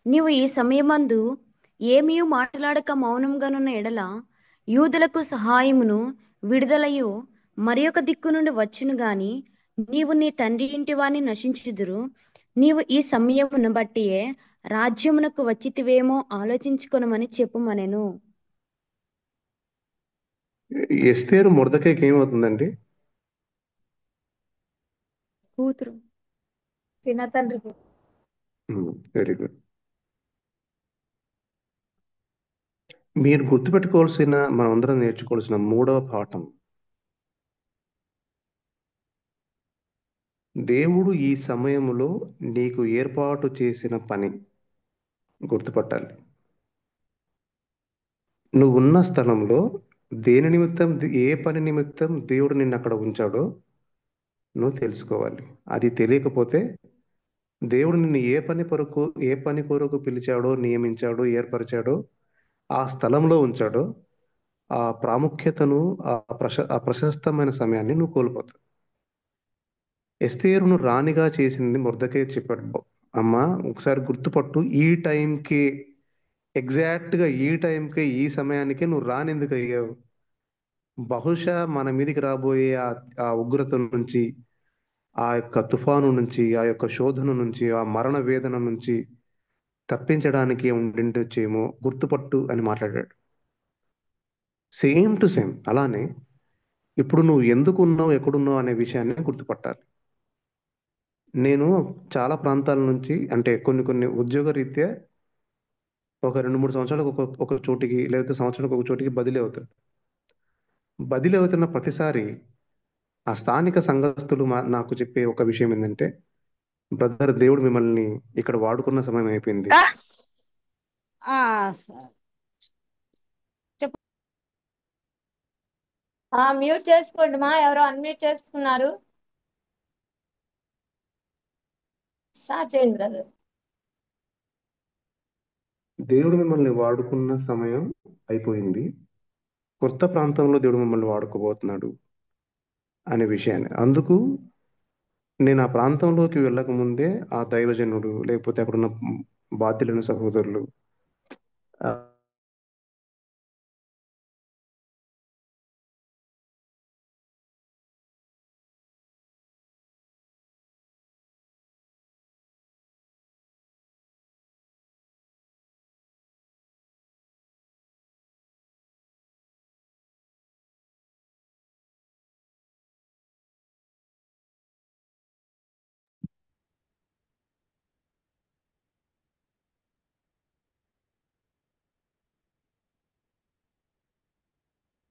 నీవు ఈ సమయమందు ఏమీ మాట్లాడక మౌనంగానున్న ఎడల యూదులకు సహాయమును విడుదలయు మరి ఒక దిక్కు నుండి వచ్చును గాని నీవు నీ తండ్రి ఇంటి వారిని నశించుదురు. నీవు ఈ సమయమును బట్టియే రాజ్యమునకు వచ్చితివేమో ఆలోచించుకొనమని చెప్పుమనెను. ఎస్తేరు మొర్దెకైకి ఏమవుతుందండి? కూతురు చిన్న తండ్రి వెరీ గుడ్. మీరు గుర్తుపెట్టుకోవాల్సిన, మనమందరం నేర్చుకోవాల్సిన మూడవ పాఠం, దేవుడు ఈ సమయంలో నీకు ఏర్పాటు చేసిన పని గుర్తుపట్టాలి. నువ్వు ఉన్న స్థలంలో దేని నిమిత్తం, ఏ పని నిమిత్తం దేవుడు నిన్ను అక్కడ ఉంచాడో నువ్వు తెలుసుకోవాలి. అది తెలియకపోతే దేవుడు నిన్ను ఏ పని కొరకు పిలిచాడో, నియమించాడో, ఏర్పరిచాడో, ఆ స్థలంలో ఉంచాడో ఆ ప్రాముఖ్యతను, ఆ ప్రశస్తమైన సమయాన్ని నువ్వు కోల్పోతావు. ఎస్తేరును రాణిగా చేసింది మొర్దెకై చెప్పాడు. అమ్మా, ఒకసారి గుర్తుపట్టు, ఈ టైంకి, ఎగ్జాక్ట్గా ఈ టైంకి, ఈ సమయానికే నువ్వు రానెందుకు అయ్యావు? బహుశా మన మీదికి రాబోయే ఆ ఉగ్రత నుంచి, ఆ యొక్క తుఫాను నుంచి, ఆ యొక్క శోధన నుంచి, ఆ మరణ వేదన నుంచి తప్పించడానికి ఉండిండొచ్చేమో, గుర్తుపట్టు అని మాట్లాడాడు. సేమ్ టు సేమ్ అలానే ఇప్పుడు నువ్వు ఎందుకు ఉన్నావు, ఎక్కడున్నావు అనే విషయాన్ని గుర్తుపట్టాలి. నేను చాలా ప్రాంతాల నుంచి, అంటే కొన్ని కొన్ని ఉద్యోగ రీత్యా ఒక 2-3 సంవత్సరాలకు ఒక చోటికి, లేకపోతే సంవత్సరానికి ఒక చోటికి బదిలీ అవుతారు. బదిలీ అవుతున్న ప్రతిసారి ఆ స్థానిక సంఘస్థులు నాకు చెప్పే ఒక విషయం ఏంటంటే, బ్రదర్, దేవుడు మిమ్మల్ని ఇక్కడ వాడుకున్న సమయం అయిపోయింది. ఆ, చెప్పు. మ్యూట్ చేసుకోండి మా, ఎవరో అన్మ్యూట్ చేసుకున్నారు. స్టార్ట్ చేయండి బ్రదర్. దేవుడు మిమ్మల్ని వాడుకున్న సమయం అయిపోయింది, కొత్త ప్రాంతంలో దేవుడు మిమ్మల్ని వాడుకోబోతున్నాడు అనే విషయాన్ని. అందుకు నేను ఆ ప్రాంతంలోకి వెళ్ళక ముందే ఆ దైవజనుడు, లేకపోతే అక్కడున్న బాధ్యులైన సహోదరులు, ఆ,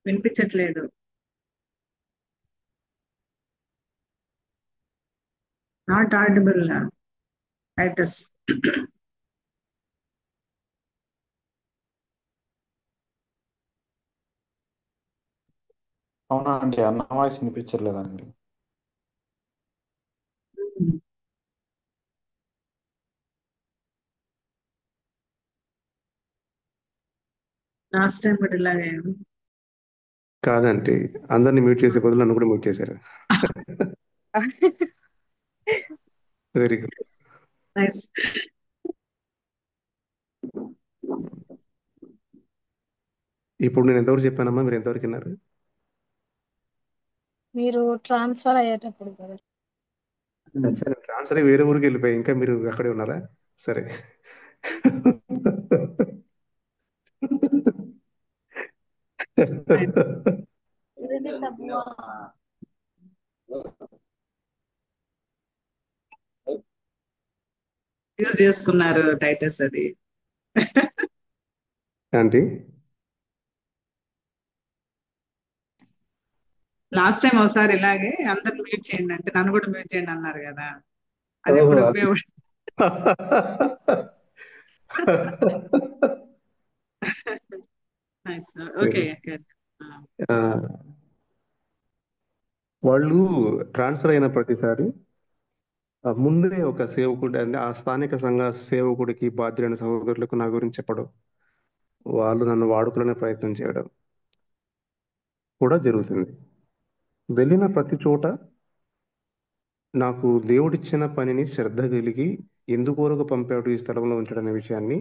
వినిపించట్లేదు. Not audible Titus. అవునా అండి, అన్న వాయిస్ వినిపించట్లేదండి. లాస్ట్ టైం కూడా ఇలాగే. కాదంటే అందరిని మ్యూట్ చేసే బదులు నన్ను కూడా మ్యూట్ చేశారు. Very good. నైస్. ఇప్పుడు నేను ఎంతవరకు చెప్పానమ్మా, మీరు ఎంతవరకు విన్నారు? మీరు ట్రాన్స్ఫర్ అయ్యేటప్పుడు కదా. సరే, ట్రాన్స్ఫర్ అయ్యి వేరే ఊరికి వెళ్ళిపోయి ఇంకా మీరు అక్కడే ఉన్నారా? సరే. నైస్. యూజ్ చేసుకున్నారు టైటస్ అది. ఆంటీ, లాస్ట్ టైం ఒకసారి ఇలాగే అందరిని మ్యూట్ చేయండి అంటే నన్ను కూడా మ్యూట్ చేయండి అన్నారు కదా. అది ఓహో, ఎప్పుడు అది. ఉపయోగపడుతుంది. నైస్. ఓకే. ఆ, వాళ్ళు ట్రాన్స్ఫర్ అయిన ప్రతిసారి ముందే ఒక సేవకుడు అంటే ఆ స్థానిక సంఘ సేవకుడికి, బాధ్యులైన సహోదరులకు నా గురించి చెప్పడం, వాళ్ళు నన్ను వాడుకునే ప్రయత్నం చేయడం కూడా జరుగుతుంది. వెళ్ళిన ప్రతి చోట నాకు దేవుడిచ్చిన పనిని శ్రద్ధ కలిగి ఎందుకొరకు పంపాడు ఈ స్థలంలో ఉంచడం అనే విషయాన్ని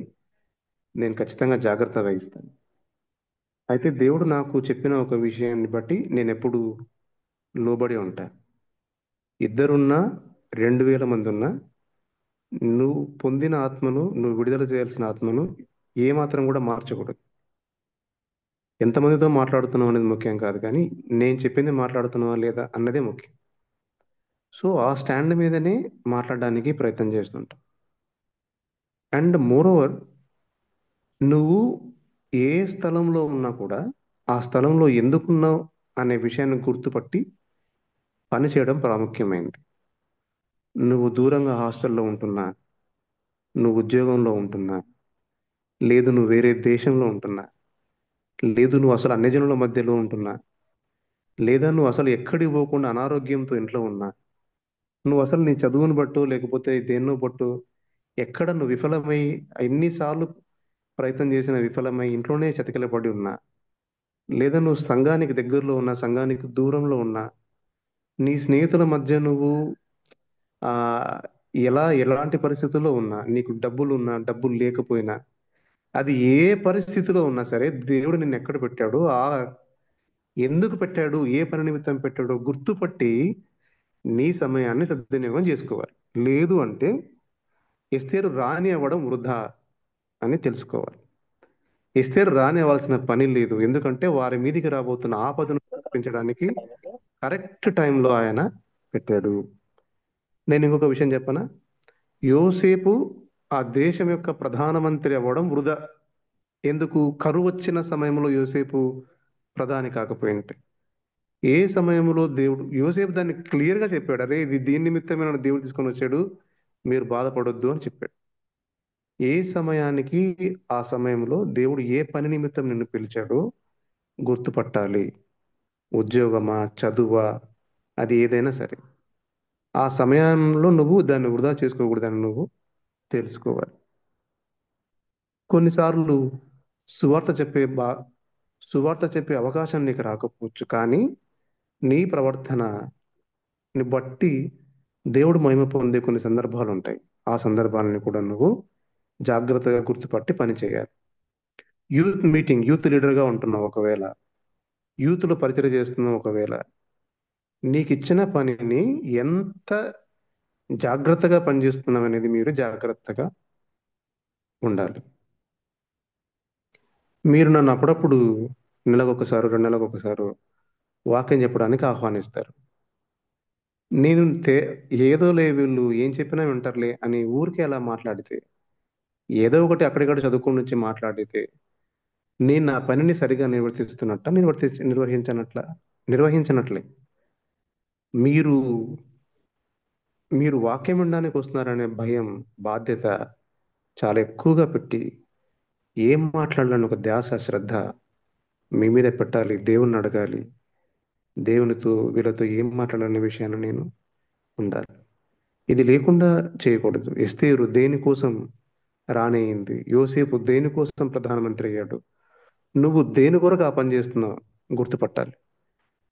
నేను ఖచ్చితంగా జాగ్రత్త వహిస్తాను. అయితే దేవుడు నాకు చెప్పిన ఒక విషయాన్ని బట్టి నేను ఎప్పుడు లోబడి ఉంటా. ఇద్దరున్నా, 2000 మంది ఉన్నా, నువ్వు పొందిన ఆత్మను, నువ్వు విడుదల చేయాల్సిన ఆత్మను ఏమాత్రం కూడా మార్చకూడదు. ఎంతమందితో మాట్లాడుతున్నావు అనేది ముఖ్యం కాదు, కానీ నేను చెప్పింది మాట్లాడుతున్నావా లేదా అన్నదే ముఖ్యం. సో ఆ స్టాండ్ మీదనే మాట్లాడడానికి ప్రయత్నం చేస్తుంటా. అండ్ మోర్ ఓవర్, నువ్వు ఏ స్థలంలో ఉన్నా కూడా ఆ స్థలంలో ఎందుకున్నావు అనే విషయాన్ని గుర్తుపట్టి పని చేయడం ప్రాముఖ్యమైనది. నువ్వు దూరంగా హాస్టల్లో ఉంటున్నా, నువ్వు ఉద్యోగంలో ఉంటున్నా, లేదు నువ్వు వేరే దేశంలో ఉంటున్నా, లేదు నువ్వు అసలు అన్యజనుల మధ్యలో ఉంటున్నా, లేదా నువ్వు అసలు ఎక్కడికి పోకుండా అనారోగ్యంతో ఇంట్లో ఉన్నా, నువ్వు అసలు నీ చదువును బట్టో లేకపోతే దేన్నో బట్టో ఎక్కడ నువ్వు విఫలమై, ఎన్నిసార్లు ప్రయత్నం చేసిన విఫలమై ఇంట్లోనే చతికిలపడి ఉన్నా, లేదా నువ్వు సంఘానికి దగ్గరలో ఉన్నా, సంఘానికి దూరంలో ఉన్నా, నీ స్నేహితుల మధ్య నువ్వు ఆ ఎలాంటి పరిస్థితుల్లో ఉన్నా, నీకు డబ్బులు ఉన్నా, డబ్బులు లేకపోయినా, అది ఏ పరిస్థితిలో ఉన్నా సరే, దేవుడు నిన్ను ఎక్కడ పెట్టాడో, ఎందుకు పెట్టాడు, ఏ పని నిమిత్తం పెట్టాడో గుర్తుపట్టి నీ సమయాన్ని సద్వినియోగం చేసుకోవాలి. లేదు అంటే ఎస్తేరు రాని అవ్వడం వృధా అని తెలుసుకోవాలి. ఎస్తేరు రాని అవ్వాల్సిన పని లేదు, ఎందుకంటే వారి మీదికి రాబోతున్న ఆపదను తప్పించడానికి కరెక్ట్ టైంలో ఆయన పెట్టాడు. నేను ఇంకొక విషయం చెప్పనా, యోసేపు ఆ దేశం యొక్క ప్రధానమంత్రి అవ్వడం వృధా ఎందుకు కరువు వచ్చిన సమయంలో యోసేపు ప్రధాని కాకపోయింటే? ఏ సమయంలో దేవుడు యోసేపు దాన్ని క్లియర్ గా చెప్పాడు, అరే ఇది దీని నిమిత్తమే నన్ను దేవుడు తీసుకొని వచ్చాడు, మీరు బాధపడొద్దు అని చెప్పాడు. ఏ సమయానికి ఆ సమయంలో దేవుడు ఏ పని నిమిత్తం నిన్ను పిలిచాడో గుర్తుపట్టాలి. ఉద్యోగమా, చదువా, అది ఏదైనా సరే ఆ సమయంలో నువ్వు దాన్ని వృధా చేసుకోకూడదని నువ్వు తెలుసుకోవాలి. కొన్నిసార్లు సువార్త చెప్పే బా సువార్త చెప్పే అవకాశం నీకు రాకపోవచ్చు, కానీ నీ ప్రవర్తనని బట్టి దేవుడు మహిమ పొందే కొన్ని సందర్భాలు ఉంటాయి. ఆ సందర్భాలని కూడా నువ్వు జాగ్రత్తగా గుర్తుపట్టి పని చేయాలి. యూత్ లీడర్గా ఉంటున్నావు, ఒకవేళ యూత్లో పరిచయం చేస్తున్నావు, ఒకవేళ నీకు ఇచ్చిన పనిని ఎంత జాగ్రత్తగా పనిచేస్తున్నావు అనేది మీరు జాగ్రత్తగా ఉండాలి. మీరు నన్ను అప్పుడప్పుడు నెలకొకసారి, 2 నెలలకు ఒకసారి వాక్యం చెప్పడానికి ఆహ్వానిస్తారు. నేను ఏదోలే వీళ్ళు ఏం చెప్పినా వింటారులే అని ఊరికే అలా మాట్లాడితే, ఏదో ఒకటి అక్కడిక్కడ చదువుకొని వచ్చి మాట్లాడితే, నేను నా పనిని సరిగా నిర్వహించనట్లే. మీరు మీరు వాక్యం వినడానికి వస్తున్నారనే భయం, బాధ్యత చాలా ఎక్కువగా పెట్టి ఏం మాట్లాడాలని ఒక ధ్యాస, శ్రద్ధ మీ మీద పెట్టాలి. దేవుణ్ణి అడగాలి, దేవునితో వీళ్ళతో ఏం మాట్లాడాలనే విషయాన్ని నేను ఉండాలి. ఇది లేకుండా చేయకూడదు. ఎస్తేరు దేనికోసం రాణింది, యోసేపు దేనికోసం ప్రధానమంత్రి అయ్యాడు, నువ్వు దేని కొరకు ఆ పని చేస్తున్నావు గుర్తుపట్టాలి.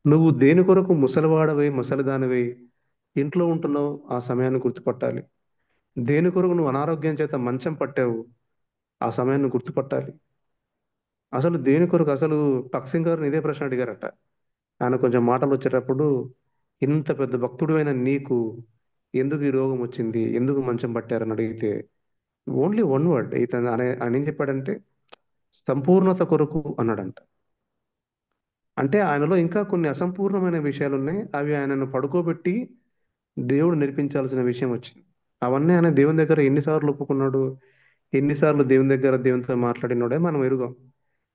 నువ్వు దేని కొరకు ముసలివాడవై ముసలిదానివై ఇంట్లో ఉంటున్నావు ఆ సమయాన్ని గుర్తుపట్టాలి. దేని కొరకు నువ్వు అనారోగ్యం చేత మంచం పట్టావు ఆ సమయాన్ని గుర్తుపట్టాలి. అసలు దేని కొరకు, అసలు టక్సింగ్ గారు ఇదే ప్రశ్న అడిగారట. ఆయన కొంచెం మాటలు వచ్చేటప్పుడు, ఇంత పెద్ద భక్తుడు అయిన నీకు ఎందుకు ఈ రోగం వచ్చింది, ఎందుకు మంచం పట్టారని అడిగితే ఓన్లీ వన్ వర్డ్ ఇతను ఆయన ఏం చెప్పాడంటే సంపూర్ణత కొరకు అన్నాడంట. అంటే ఆయనలో ఇంకా కొన్ని అసంపూర్ణమైన విషయాలు ఉన్నాయి, అవి ఆయనను పడుకోబెట్టి దేవుడు నేర్పించాల్సిన విషయం వచ్చింది. అవన్నీ ఆయన దేవుని దగ్గర ఎన్నిసార్లు ఒప్పుకున్నాడు, ఎన్నిసార్లు దేవుని దగ్గర దేవునితో మాట్లాడినాడే మనం ఎరుగాం.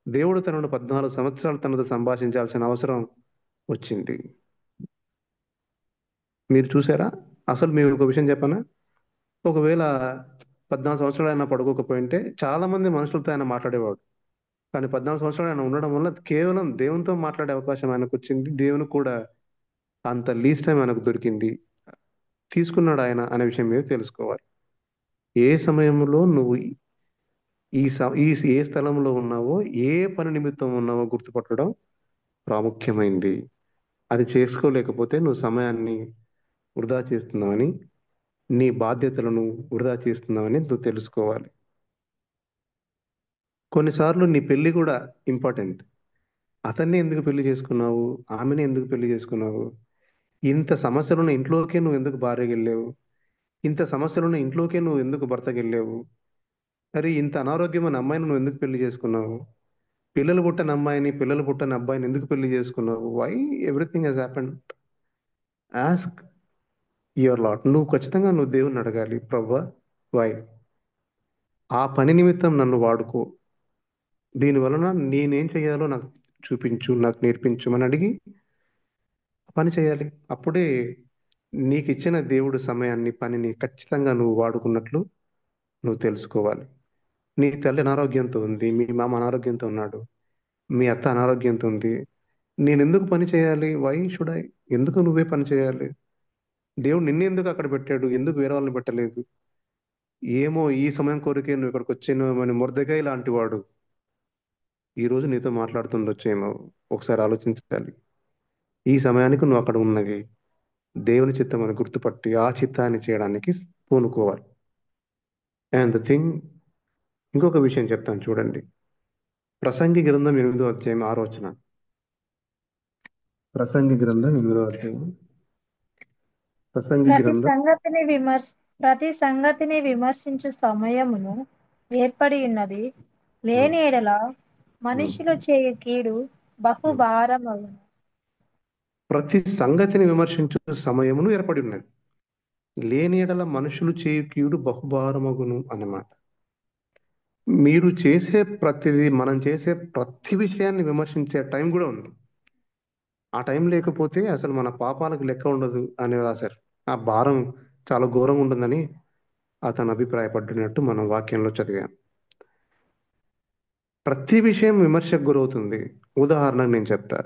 దేవుడు తనను 14 సంవత్సరాలు తనతో సంభాషించాల్సిన అవసరం వచ్చింది. మీరు చూసారా? అసలు మీరు ఒక విషయం చెప్పనా, ఒకవేళ 14 సంవత్సరాలు ఆయన పడుకోకపోయింటే చాలా మంది మనుషులతో ఆయన మాట్లాడేవాడు. కానీ 14 సంవత్సరాలు ఆయన ఉండడం వల్ల కేవలం దేవునితో మాట్లాడే అవకాశం ఆయనకు వచ్చింది. దేవుని కూడా అంత లీస్ట్ టైం ఆయనకు దొరికింది, తీసుకున్నాడు ఆయన అనే విషయం మీరు తెలుసుకోవాలి. ఏ సమయంలో నువ్వు ఏ స్థలంలో ఉన్నావో, ఏ పని నిమిత్తం ఉన్నావో గుర్తుపట్టడం ప్రాముఖ్యమైంది. అది చేసుకోలేకపోతే నువ్వు సమయాన్ని వృధా చేస్తున్నావని, నీ బాధ్యతలను వృధా చేస్తున్నావని నువ్వు తెలుసుకోవాలి. కొన్నిసార్లు నీ పెళ్లి కూడా ఇంపార్టెంట్. అతన్ని ఎందుకు పెళ్లి చేసుకున్నావు, ఆమెని ఎందుకు పెళ్లి చేసుకున్నావు, ఇంత సమస్యలున్న ఇంట్లోకే నువ్వు ఎందుకు భార్యకి వెళ్ళావు, ఇంత సమస్యలున్న ఇంట్లోకే నువ్వు ఎందుకు భర్తకి వెళ్ళావు, మరి ఇంత అనారోగ్యమైన అమ్మాయిని నువ్వు ఎందుకు పెళ్లి చేసుకున్నావు, పిల్లలు పుట్టిన అమ్మాయిని, పిల్లలు పుట్టిన అబ్బాయిని ఎందుకు పెళ్లి చేసుకున్నావు, why everything has happened. Ask your lot. నువ్వు ఖచ్చితంగా నువ్వు దేవుని అడగాలి, ప్రవ్వా వై, ఆ పని నిమిత్తం నన్ను వాడుకో, దీని వలన నేనేం చేయాలో నాకు చూపించు, నాకు నేర్పించు అని అడిగి పని చేయాలి. అప్పుడే నీకు ఇచ్చిన దేవుడు సమయాన్ని, పనిని ఖచ్చితంగా నువ్వు వాడుకున్నట్లు నువ్వు తెలుసుకోవాలి. నీ తల్లి అనారోగ్యంతో ఉంది, మీ మామ అనారోగ్యంతో ఉన్నాడు, మీ అత్త అనారోగ్యంతో ఉంది, నేను ఎందుకు పని చేయాలి, వై షుడ్ ఐ, ఎందుకు నువ్వే పని చేయాలి, దేవుడు నిన్ను ఎందుకు అక్కడ పెట్టాడు, ఎందుకు వేరే వాళ్ళని పెట్టలేదు, ఏమో ఈ సమయం కోరికే నువ్వు ఇక్కడికి వచ్చాను అని మొర్దెకాయ లాంటి వాడు ఈ రోజు నీతో మాట్లాడుతుండొచ్చేమో. ఒకసారి ఆలోచించాలి. ఈ సమయానికి నువ్వు అక్కడ ఉన్నది దేవుని చిత్తం అని గుర్తుపట్టి ఆ చిత్తాన్ని చేయడానికి పూనుకోవాలి. అండ్ ద థింగ్, ఇంకొక విషయం చెప్తాను చూడండి. ప్రసంగి గ్రంథం 8వ అధ్యాయం 6వ వచనం. ప్రసంగి గ్రంథం 8వ అధ్యాయం, ప్రసంగి ప్రతి గ్రంథం సంగతిని ప్రతి సంగతిని విమర్శించు సమయమును ఏర్పడి ఉన్నది, లేని ఎడల మనుషులు చేయు కీడు బహుభారమగును. ప్రతి సంగతిని విమర్శించు సమయమును ఏర్పడి ఉన్నది, లేని ఎడల మనుషులు చేయు కీడు బహుభారమగును అన్నమాట. మీరు చేసే ప్రతిదీ, మనం చేసే ప్రతి విషయాన్ని విమర్శించే టైం కూడా ఉంది. ఆ టైం లేకపోతే అసలు మన పాపాలకు లెక్క ఉండదు అని రాశారు. ఆ భారం చాలా ఘోరంగా ఉంటుందని అతను అభిప్రాయపడినట్టు మనం వాక్యంలో చదివాం. ప్రతి విషయం విమర్శకు గురవుతుంది. ఉదాహరణకు నేను చెప్తా.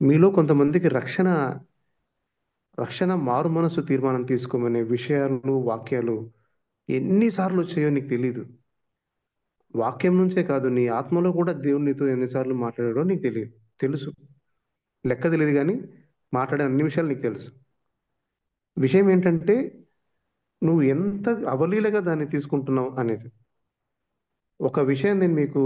మీలో కొంతమందికి రక్షణ రక్షణ మారు మనసు తీర్మానం తీసుకోమనే విషయాలు, వాక్యాలు ఎన్నిసార్లు వచ్చాయో నీకు తెలియదు. వాక్యం నుంచే కాదు, నీ ఆత్మలో కూడా దేవుడు నీతో ఎన్నిసార్లు మాట్లాడాడో నీకు తెలియదు. తెలుసు, లెక్క తెలియదు, కానీ మాట్లాడే అన్ని విషయాలు నీకు తెలుసు. విషయం ఏంటంటే నువ్వు ఎంత అవలీలగా దాన్ని తీసుకుంటున్నావు అనేది. ఒక విషయం నేను మీకు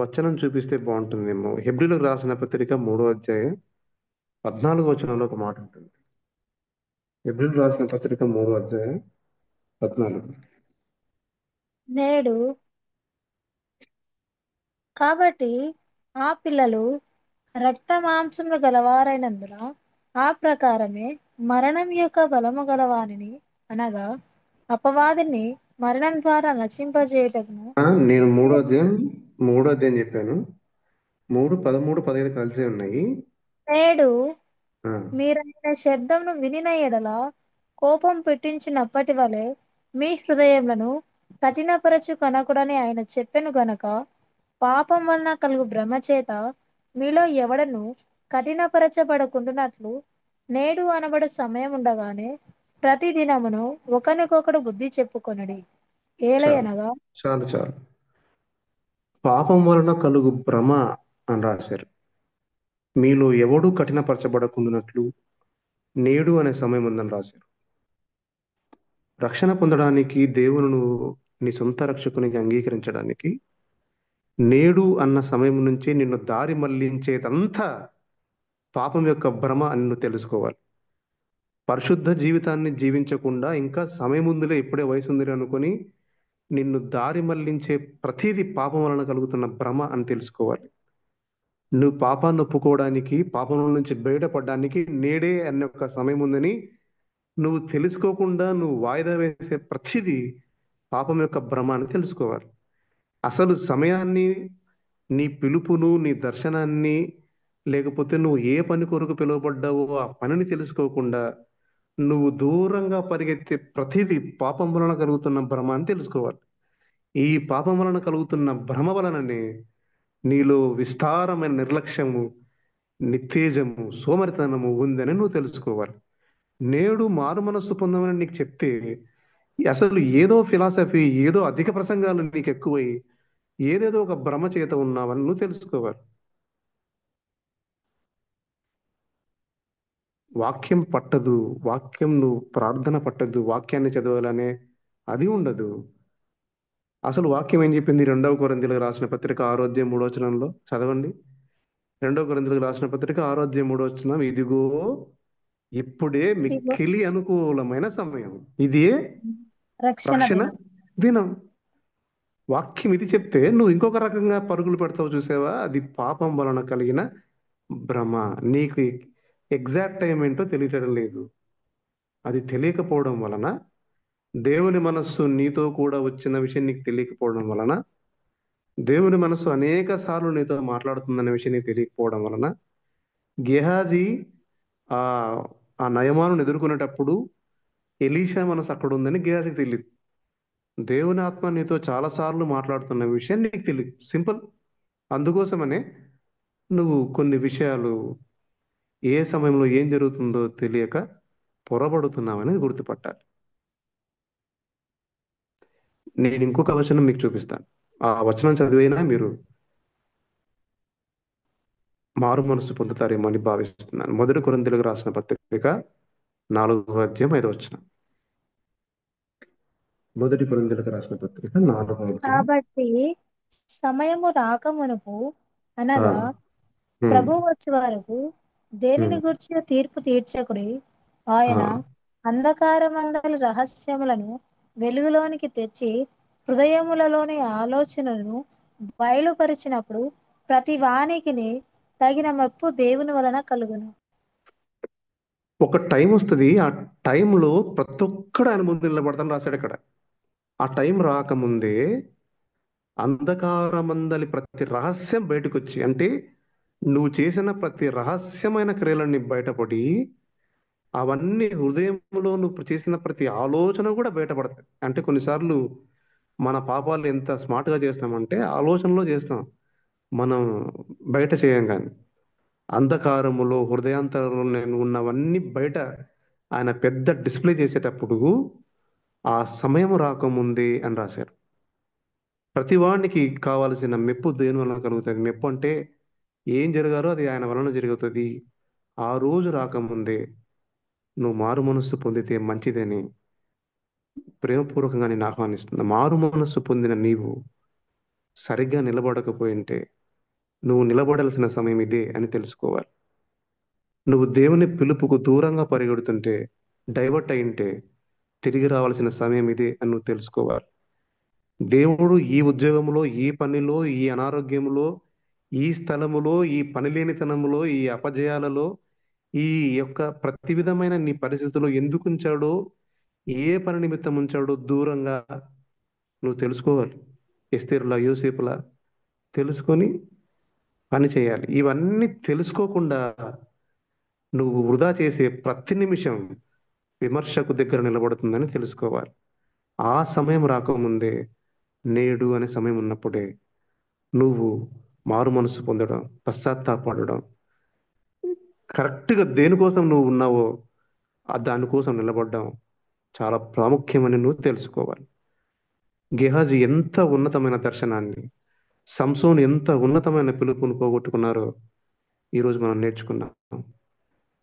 వచనం చూపిస్తే బాగుంటుందేమో. హెబ్రీలకు రాసిన పత్రిక 3వ అధ్యాయం 14వ వచనంలో ఒక మాట ఉంటుంది. హెబ్రీలకు రాసిన పత్రిక 3వ అధ్యాయం 14. నేడు కాబట్టి ఆ పిల్లలు రక్త మాంసములు గలవారైనందున ఆ ప్రకారమే మరణం యొక్క బలము గలవానిని అనగా అపవాదిని మరణం ద్వారా నశింపజేయటకును నేను 3వ అధ్యాయం చెప్పాను. 3, 13, 15 కలిసే ఉన్నాయి. నేడు ఆ, మీరైన శబ్దమును వినిన ఎడల కోపం పెట్టించినప్పటి వలె మీ హృదయములను కఠినపరచు కనకుడని ఆయన చెప్పెను గనక పాపం వలన కలుగు భ్రమ చేత మీలో ఎవడను కఠినపరచబడకుండానట్లు నేడు అనబడు సమయం ఉండగానే ప్రతి దినమును ఒకరికొకడు బుద్ధి చెప్పుకొనుడి. చాలు ఏలయనగా చాలు చాలు. పాపం వలన కలుగు భ్రమ అని రాశారు. మీలో ఎవడూ కఠినపరచబడకుండానట్లు నేడు అనే సమయం ఉందని రాశారు. రక్షణ పొందడానికి, దేవుని నీ సొంత రక్షకునిగా అంగీకరించడానికి నేడు అన్న సమయం నుంచి నిన్ను దారి మళ్లించేదంతా పాపం యొక్క భ్రమ అని నువ్వు తెలుసుకోవాలి. పరిశుద్ధ జీవితాన్ని జీవించకుండా ఇంకా సమయం ఉందిలే, ఇప్పుడే వయసు ఉందిలే అనుకొని నిన్ను దారి మళ్లించే ప్రతిదీ పాపం వలన కలుగుతున్న భ్రమ అని తెలుసుకోవాలి. నువ్వు పాపాన్ని ఒప్పుకోవడానికి, పాపం నుంచి బయటపడడానికి నేడే అనే ఒక సమయం ఉందని నువ్వు తెలుసుకోకుండా నువ్వు వాయిదా వేసే ప్రతిదీ పాపం యొక్క భ్రమ అని తెలుసుకోవాలి. అసలు సమయాన్ని, నీ పిలుపును, నీ దర్శనాన్ని, లేకపోతే నువ్వు ఏ పని కొరకు పిలువబడ్డావో ఆ పనిని తెలుసుకోకుండా నువ్వు దూరంగా పరిగెత్తే ప్రతిదీ పాపం వలన కలుగుతున్న భ్రమ అని తెలుసుకోవాలి. ఈ పాపం వలన కలుగుతున్న భ్రమ వలననే నీలో విస్తారమైన నిర్లక్ష్యము, నిత్తేజము, సోమరితనము ఉందని నువ్వు తెలుసుకోవాలి. నేడు మారు మనస్సు పొందమని నీకు చెప్తే అసలు ఏదో ఫిలాసఫీ, ఏదో అధిక ప్రసంగాలు నీకు ఎక్కువై ఏదేదో ఒక భ్రమ చేత ఉన్నావని నువ్వు తెలుసుకోవాలి. వాక్యం పట్టదు, వాక్యం నువ్వు ప్రార్థన పట్టదు, వాక్యాన్ని చదవాలనే అది ఉండదు. అసలు వాక్యం ఏం చెప్పింది? 2వ కొరింథీయులకు రాసిన పత్రిక 6వ అధ్యాయం 3వ వచనంలో చదవండి. 2వ కొరింథీయులకు రాసిన పత్రిక 6వ అధ్యాయం 3వ వచనం, ఇదిగో ఇప్పుడే మిక్కిలి అనుకూలమైన సమయం, ఇదే రక్షణ రక్షణ దినం. దినం. వాక్యం ఇది చెప్తే నువ్వు ఇంకొక రకంగా పరుగులు పెడతావు చూసావా, అది పాపం వలన కలిగిన భ్రమ. నీకు ఎగ్జాక్ట్ టైం ఏంటో తెలియటం లేదు. అది తెలియకపోవడం వలన, దేవుని మనస్సు నీతో కూడా వచ్చిన విషయం నీకు తెలియకపోవడం వలన, దేవుని మనస్సు అనేక సార్లు నీతో మాట్లాడుతుందనే విషయం నీకు తెలియకపోవడం వలన, గెహాజీ ఆ ఆ నయమాను ఎదుర్కొనేటప్పుడు ఎలీషా మనసు అక్కడ ఉందని గెహాజీకి తెలియదు. దేవుని ఆత్మ నీతో చాలా సార్లు మాట్లాడుతున్న విషయం నీకు తెలియదు. సింపుల్. అందుకోసమనే నువ్వు కొన్ని విషయాలు ఏ సమయంలో ఏం జరుగుతుందో తెలియక పొరబడుతున్నావని గుర్తుపట్టాలి. నేను ఇంకొక వచనం మీకు చూపిస్తాను. ఆ వచనం చదివైనా మీరు మారు మనసు పొందుతారేమో అని భావిస్తున్నాను. 1 కొరింథీయులకు రాసిన పత్రిక 4వ అధ్యాయం 5వ వచనం. 1 కొరింథీయులకు రాసిన పత్రిక 4వ అధ్యాయం. కాబట్టి సమయము రాకమునుపు ఆ, అనగా ఉమ్, ప్రభు వచ్చే వరకు దేనిని ఉమ్, గురించి తీర్పు తీర్చకుడి. ఆ. ఆయన అంధకారమందలి రహస్యములను వెలుగులోనికి తెచ్చి హృదయములలోని ఆలోచనలను బయలుపరిచినప్పుడు ప్రతి వానికిని తగిన మెప్పు దేవుని వలన కలుగును. ఒక టైం వస్తుంది, ఆ టైంలో ప్రతి ఒక్కడు ఆయన ముందు నిలబడతాను రాశాడు అక్కడ. ఆ టైం రాకముందే అంధకారమందలి ప్రతి రహస్యం బయటకు వచ్చి, అంటే నువ్వు చేసిన ప్రతి రహస్యమైన క్రియలన్నీ బయటపడి అవన్నీ హృదయంలో నువ్వు చేసిన ప్రతి ఆలోచన కూడా బయటపడతాయి. అంటే కొన్నిసార్లు మన పాపాలు ఎంత స్మార్ట్ గా చేస్తామంటే ఆలోచనలో చేస్తాం, మనం బయట చేయం. కానీ అంధకారములో హృదయాంతరంలో నేను ఉన్నవన్నీ బయట ఆయన పెద్ద డిస్ప్లే చేసేటప్పుడు ఆ సమయం రాకముందే అని రాశారు. ప్రతి వాడికి కావాల్సిన మెప్పు దేని వలన కలుగుతుంది? మెప్పు అంటే ఏం జరగాలో అది ఆయన వలన జరుగుతుంది. ఆ రోజు రాకముందే నువ్వు మారు మనస్సు పొందితే మంచిదని ప్రేమపూర్వకంగా నేను ఆహ్వానిస్తున్నా. మారు మనస్సు పొందిన నీవు సరిగ్గా నిలబడకపోయింటే నువ్వు నిలబడాల్సిన సమయం ఇదే అని తెలుసుకోవాలి. నువ్వు దేవుని పిలుపుకు దూరంగా పరిగెడుతుంటే, డైవర్ట్ అయింటే తిరిగి రావాల్సిన సమయం ఇదే అని నువ్వు తెలుసుకోవాలి. దేవుడు ఈ ఉద్యోగంలో, ఈ పనిలో, ఈ అనారోగ్యములో, ఈ స్థలములో, ఈ పనిలేనితనములో, ఈ అపజయాలలో, ఈ యొక్క ప్రతి విధమైన నీ పరిస్థితుల్లో ఎందుకు ఉంచాడో, ఏ పని నిమిత్తం ఉంచాడో దూరంగా నువ్వు తెలుసుకోవాలి. ఎస్తేరులా, యోసేపులా తెలుసుకొని పని చేయాలి. ఇవన్నీ తెలుసుకోకుండా నువ్వు వృధా చేసే ప్రతి నిమిషం విమర్శకు దగ్గర నిలబడుతుందని తెలుసుకోవాలి. ఆ సమయం రాకముందే, నేడు అనే సమయం ఉన్నప్పుడే నువ్వు మారు మనసు పొందడం, పశ్చాత్తాపడడం, కరెక్ట్గా దేనికోసం నువ్వు ఉన్నావో దానికోసం నిలబడడం చాలా ప్రాముఖ్యమని నువ్వు తెలుసుకోవాలి. గెహాజీ ఎంత ఉన్నతమైన దర్శనాన్ని, సంసోను ఎంత ఉన్నతమైన పిలుపును పోగొట్టుకున్నారో ఈరోజు మనం నేర్చుకున్నాం.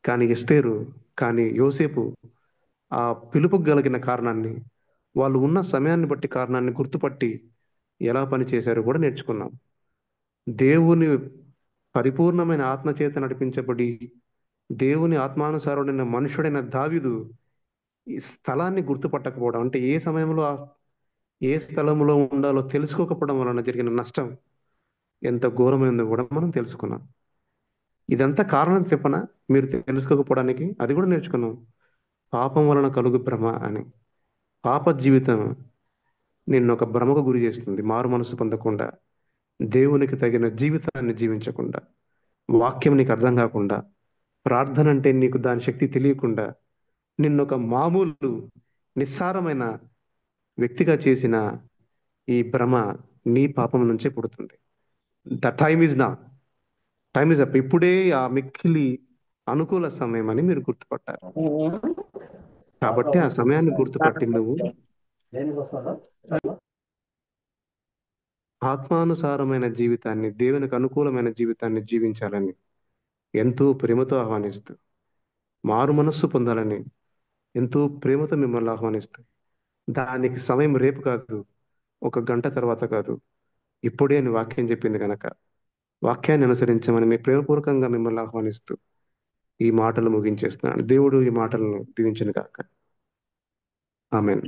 కానీ ఎస్తేరు, కానీ యోసేపు ఆ పిలుపుకు కలిగిన కారణాన్ని, వాళ్ళు ఉన్న సమయాన్ని బట్టి కారణాన్ని గుర్తుపట్టి ఎలా పని చేశారో కూడా నేర్చుకున్నాం. దేవుని పరిపూర్ణమైన ఆత్మచేత నడిపించబడి దేవుని ఆత్మానుసారుడైన మనుషుడైన దావీదు ఈ స్థలాన్ని గుర్తుపట్టకపోవడం, అంటే ఏ సమయంలో ఏ స్థలంలో ఉండాలో తెలుసుకోకపోవడం వలన జరిగిన నష్టం ఎంత ఘోరమైందో కూడా మనం తెలుసుకున్నాం. ఇదంతా కారణం చెప్పనా మీరు తెలుసుకోకపోవడానికి? అది కూడా నేర్చుకున్నాం. పాపం వలన కలుగు భ్రమ అని. పాప జీవితం నిన్ను ఒక భ్రమకు గురి చేస్తుంది. మారు మనసు పొందకుండా, దేవునికి తగిన జీవితాన్ని జీవించకుండా, వాక్యం నీకు అర్థం కాకుండా, ప్రార్థన అంటే నీకు దాని శక్తి తెలియకుండా, నిన్నొక మామూలు నిస్సారమైన వ్యక్తిగా చేసిన ఈ భ్రమ నీ పాపం నుంచే పుడుతుంది. ద టైమ్ ఈజ్ నా, టైమ్ ఈజ్ అప్. ఇప్పుడే ఆ మిక్కిలి అనుకూల సమయం అని మీరు గుర్తుపట్టారు. కాబట్టి ఆ సమయాన్ని గుర్తుపట్టి నువ్వు ఆత్మానుసారమైన జీవితాన్ని, దేవునికి అనుకూలమైన జీవితాన్ని జీవించాలని ఎంతో ప్రేమతో ఆహ్వానిస్తూ, మారు మనస్సు పొందాలని ఎంతో ప్రేమతో మిమ్మల్ని ఆహ్వానిస్తూ, దానికి సమయం రేపు కాదు, ఒక గంట తర్వాత కాదు, ఇప్పుడే అని వాక్యం చెప్పింది కనుక వాక్యాన్ని అనుసరించమని మీ ప్రేమపూర్వకంగా మిమ్మల్ని ఆహ్వానిస్తూ ఈ మాటలు ముగించేస్తున్నాను. దేవుడు ఈ మాటలను దీవించును గాక. ఆమేన్.